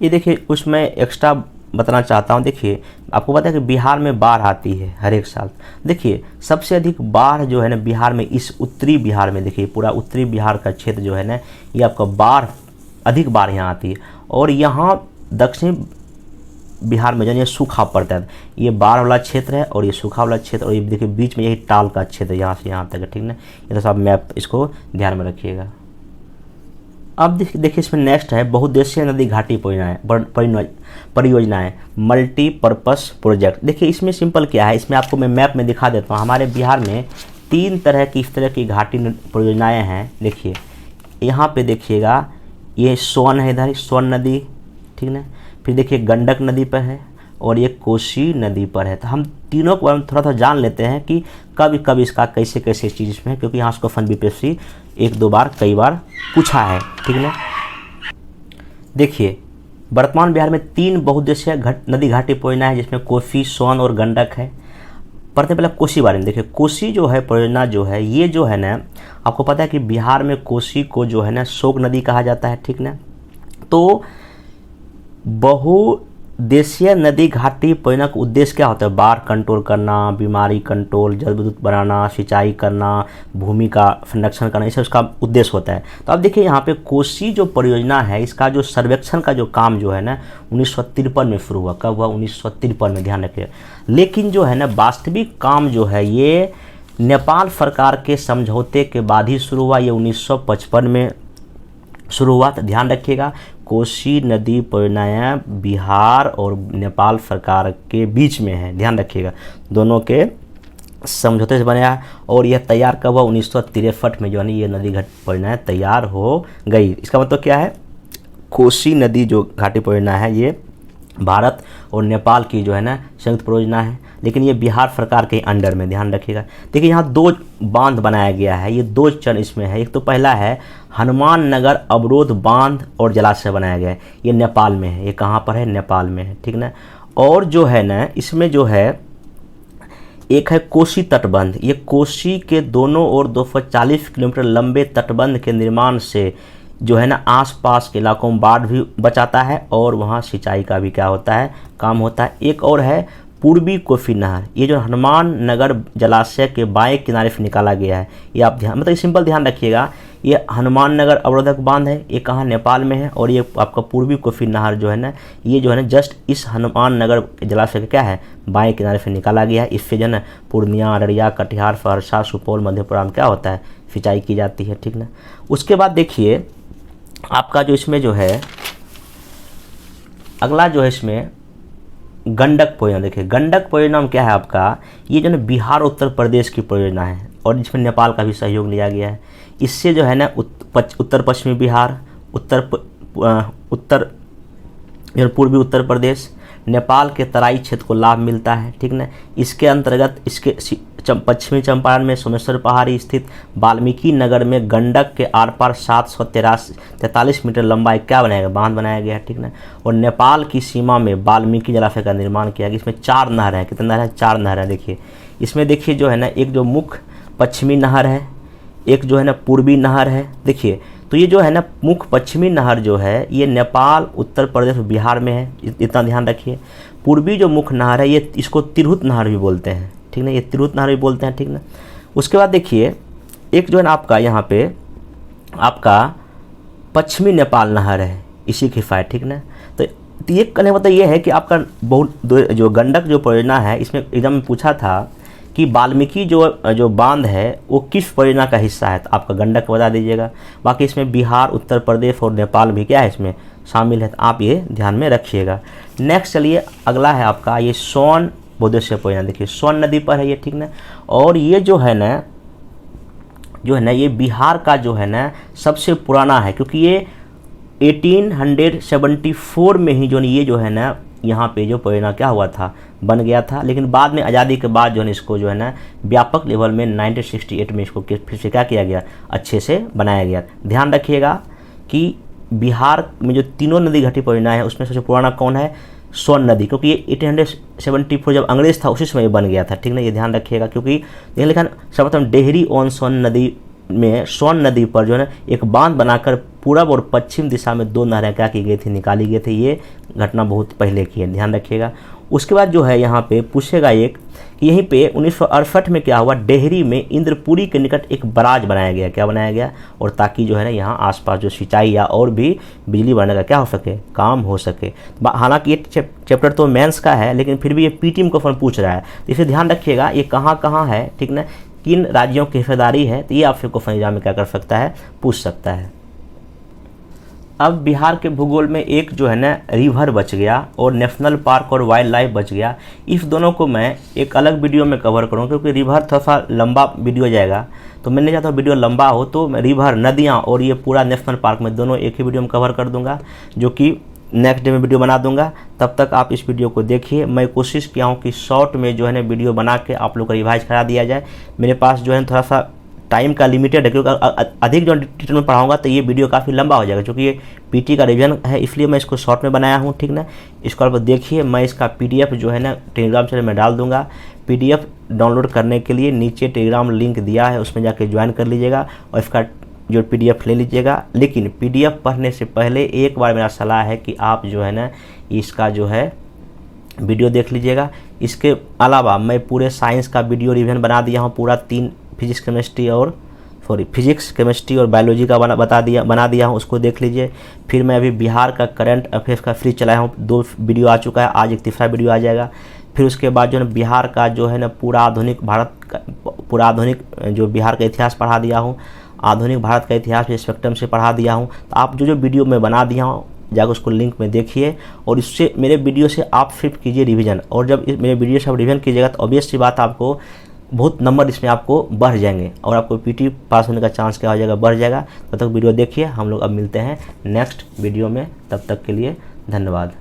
ये देखिए उसमें एक्स्ट्रा बताना चाहता हूँ। देखिए आपको पता है कि बिहार में बाढ़ आती है हर एक साल। देखिए सबसे अधिक बाढ़ जो है ना बिहार में, इस उत्तरी बिहार में, देखिए पूरा उत्तरी बिहार का क्षेत्र जो है ना ये आपका अधिक बाढ़ यहाँ आती है। और यहाँ दक्षिण बिहार में जो ये सूखा पड़ता है, ये बाढ़ वाला क्षेत्र है और ये सूखा वाला क्षेत्र, और ये देखिए बीच में यही टाल का क्षेत्र यहाँ से यहाँ तक है, ठीक ना। ये तो सब मैप इसको ध्यान में रखिएगा। अब देखिए इसमें नेक्स्ट है बहुउद्देशीय नदी घाटी परियोजनाएं, मल्टीपर्पस प्रोजेक्ट। देखिए इसमें सिंपल क्या है, इसमें आपको मैं मैप में दिखा देता हूँ। हमारे बिहार में 3 तरह की इस तरह की घाटी परियोजनाएं हैं। देखिए यहाँ पे देखिएगा ये सोन है, इधर सोन नदी, ठीक ना। फिर देखिए गंडक नदी पर है और ये कोसी नदी पर है। तो हम तीनों को थोड़ा थोड़ा जान लेते हैं कि कब कब इसका कैसे कैसे चीज़ इसमें है, क्योंकि यहाँ उसको फन बीपीएससी 1-2 बार कई बार पूछा है, ठीक ना। देखिए वर्तमान बिहार में 3 बहुउद्देशीय नदी घाटी परियोजना है, जिसमें कोसी, सोन और गंडक है। पढ़ते पहले कोसी बारे में। देखिए कोसी जो है परियोजना जो है ये जो है ना, आपको पता है कि बिहार में कोसी को जो है ना शोक नदी कहा जाता है, ठीक ना। तो बहुउद्देशीय नदी घाटी परियोजना का उद्देश्य क्या होता है, बाढ़ कंट्रोल करना, बीमारी कंट्रोल, जल विद्युत बनाना, सिंचाई करना, भूमि का संरक्षण करना, इसे उसका उद्देश्य होता है। तो अब देखिए यहाँ पे कोसी जो परियोजना है इसका जो सर्वेक्षण का जो काम जो है ना 1953 में शुरू हुआ। कब हुआ, 1953 में, ध्यान रखिए। लेकिन जो है ना वास्तविक काम जो है ये नेपाल सरकार के समझौते के बाद ही शुरू हुआ। ये 1955 में शुरू हुआ। तो ध्यान रखिएगा कोसी नदी परियोजनाएं बिहार और नेपाल सरकार के बीच में है, ध्यान रखिएगा, दोनों के समझौते से बनाया है। और यह तैयार कब हुआ, 1963 में जो है ये नदी घाटी परियोजनाएं तैयार हो गई। इसका मतलब क्या है, कोसी नदी जो घाटी परियोजना है ये भारत और नेपाल की जो है ना संयुक्त परियोजना है, लेकिन ये बिहार सरकार के अंडर में, ध्यान रखिएगा। देखिए यहाँ 2 बांध बनाया गया है, ये 2 चरण इसमें है। एक तो पहला है हनुमान नगर अवरोध बांध और जलाशय बनाया गया है, ये नेपाल में है। ये कहाँ पर है, नेपाल में है, ठीक ना। और जो है ना इसमें जो है एक है कोसी तटबंध। ये कोसी के दोनों ओर 240 किलोमीटर लंबे तटबंध के निर्माण से जो है ना आसपास के इलाकों में बाढ़ भी बचाता है और वहाँ सिंचाई का भी क्या होता है, काम होता है। एक और है पूर्वी कोसी नहर, ये जो हनुमान नगर जलाशय के बाएं किनारे से निकाला गया है। ये आप ध्यान, मतलब सिंपल ध्यान रखिएगा, ये हनुमान नगर अवरोधक बांध है, ये कहाँ, नेपाल में है। और ये आपका पूर्वी कोसी नहर जो है ना ये जो है ना जस्ट इस हनुमान नगर जलाशय का क्या है, बाएं किनारे से निकाला गया है। इससे जो है ना पूर्णिया, अररिया, कटिहार, सहरसा, सुपौल, मधेपुरा में क्या होता है, सिंचाई की जाती है, ठीक ना। उसके बाद देखिए आपका जो इसमें जो है अगला जो है इसमें गंडक परियोजना। देखिए गंडक परियोजना में क्या है आपका, ये जो है बिहार उत्तर प्रदेश की परियोजना है और जिसमें नेपाल का भी सहयोग लिया गया है। इससे जो है ना उत्तर पश्चिमी बिहार, पूर्वी उत्तर प्रदेश, नेपाल के तराई क्षेत्र को लाभ मिलता है, ठीक ना। इसके अंतर्गत इसके पश्चिमी चंपारण में सोमेश्वर पहाड़ी स्थित वाल्मीकि नगर में गंडक के आर पार 743 मीटर लंबा एक क्या बनाया गया, बांध बनाया गया, ठीक ना। और नेपाल की सीमा में वाल्मीकि जलाशय का निर्माण किया गया। इसमें 4 नहर है, कितने नहर है, 4 नहर है। देखिए इसमें देखिए जो है ना एक जो मुख्य पश्चिमी नहर है, एक जो है ना पूर्वी नहर है। देखिए तो ये जो है ना मुख्य पश्चिमी नहर जो है ये नेपाल, उत्तर प्रदेश, बिहार में है, इतना ध्यान रखिए। पूर्वी जो मुख्य नहर है ये इसको तिरहुत नहर भी बोलते हैं, ठीक ना, ये तिरहुत नहर भी बोलते हैं, ठीक ना। उसके बाद देखिए एक जो है ना आपका यहाँ पे आपका पश्चिमी नेपाल नहर है, इसी की हिफायत, ठीक ना। तो ये कहने का मतलब ये है कि आपका जो गंडक जो परियोजना है, इसमें एग्जाम में पूछा था कि वाल्मीकि जो बांध है वो किस परियोजना का हिस्सा है, तो आपका गंडक बता दीजिएगा। बाकी इसमें बिहार, उत्तर प्रदेश और नेपाल भी क्या है इसमें शामिल है, तो आप ये ध्यान में रखिएगा। नेक्स्ट चलिए अगला है आपका ये सोन बोधेश्वर परियोजना। देखिए सोन नदी पर है ये, ठीक ना। और ये जो है ना ये बिहार का जो है ना सबसे पुराना है, क्योंकि ये 1874 में ही ये जो है ना यहाँ पे जो परियोजना क्या हुआ था, बन गया था। लेकिन बाद में आज़ादी के बाद जो है इसको जो है ना व्यापक लेवल में 1968 में इसको फिर से क्या किया गया, अच्छे से बनाया गया। ध्यान रखिएगा कि बिहार में जो तीनों नदी घटी परियोजना है उसमें सबसे पुराना कौन है, सोन नदी, क्योंकि ये 1874 जब अंग्रेज था उसी समय ये बन गया था, ठीक ना। ये ध्यान रखिएगा, क्योंकि ये लिखा सर्वप्रथम डेहरी ऑन सोन नदी में सोन नदी पर जो है ना एक बांध बनाकर पूरब और पश्चिम दिशा में 2 नहरें क्या की गई थी, निकाली गई थी। ये घटना बहुत पहले की है, ध्यान रखिएगा। उसके बाद जो है यहाँ पे पूछेगा एक कि यहीं पे 1968 में क्या हुआ, डेहरी में इंद्रपुरी के निकट एक बराज बनाया गया। क्या बनाया गया, और ताकि जो है ना यहाँ आसपास जो सिंचाई या और भी बिजली बनाने का क्या हो सके, काम हो सके। हालांकि ये चैप्टर तो मेंस का है, लेकिन फिर भी ये पीटी में क्वेश्चन पूछ रहा है, तो इसे ध्यान रखिएगा ये कहाँ है, ठीक ना, किन राज्यों की हिस्सेदारी है, तो ये आपसे क्वेश्चन एग्जाम में क्या कर सकता है, पूछ सकता है। अब बिहार के भूगोल में एक जो है ना रिवर बच गया और नेशनल पार्क और वाइल्ड लाइफ बच गया। इस दोनों को मैं एक अलग वीडियो में कवर करूँ, क्योंकि रिवर थोड़ा सा लंबा वीडियो जाएगा, तो मैं नहीं चाहता वीडियो लंबा हो, तो मैं रिवर, नदियाँ और ये पूरा नेशनल पार्क में दोनों एक ही वीडियो में कवर कर दूंगा, जो कि नेक्स्ट डे में वीडियो बना दूंगा। तब तक आप इस वीडियो को देखिए। मैं कोशिश किया हूँ कि शॉर्ट में जो है ना वीडियो बना के आप लोग को रिवाइज करा दिया जाए। मेरे पास जो है थोड़ा सा टाइम का लिमिटेड है, क्योंकि अधिक जो डिटेल में पढ़ाऊंगा तो ये वीडियो काफ़ी लंबा हो जाएगा, क्योंकि ये पीटी का रिवीजन है, इसलिए मैं इसको शॉर्ट में बनाया हूँ, ठीक ना। इसको आप देखिए, मैं इसका PDF जो है ना टेलीग्राम चैनल में डाल दूंगा। PDF डाउनलोड करने के लिए नीचे टेलीग्राम लिंक दिया है, उसमें जाके ज्वाइन कर लीजिएगा और इसका जो PDF ले लीजिएगा। लेकिन PDF पढ़ने से पहले एक बार मेरा सलाह है कि आप जो है ना इसका जो है वीडियो देख लीजिएगा। इसके अलावा मैं पूरे साइंस का वीडियो रिवीजन बना दिया हूँ, पूरा 3 फिजिक्स केमिस्ट्री और बायोलॉजी का बना दिया हूँ, उसको देख लीजिए। फिर मैं अभी बिहार का करंट अफेयर्स का फ्री चलाया हूँ, 2 वीडियो आ चुका है, आज एक तीसरा वीडियो आ जाएगा। फिर उसके बाद जो है बिहार का जो है ना पूरा आधुनिक जो बिहार का इतिहास पढ़ा दिया हूँ, आधुनिक भारत का इतिहास भी स्पेक्ट्रम से पढ़ा दिया हूँ। तो आप जो वीडियो मैं बना दिया हूँ जाकर उसको लिंक में देखिए, और इससे मेरे वीडियो से आप सिर्फ कीजिए रिवीजन। और जब मेरे वीडियो से आप रिवीजन कीजिएगा तो ऑब्वियस सी बात आपको बहुत नंबर इसमें आपको बढ़ जाएंगे और आपको पीटी पास होने का चांस क्या हो जाएगा, बढ़ जाएगा। तब तक वीडियो देखिए। हम लोग अब मिलते हैं नेक्स्ट वीडियो में, तब तक के लिए धन्यवाद।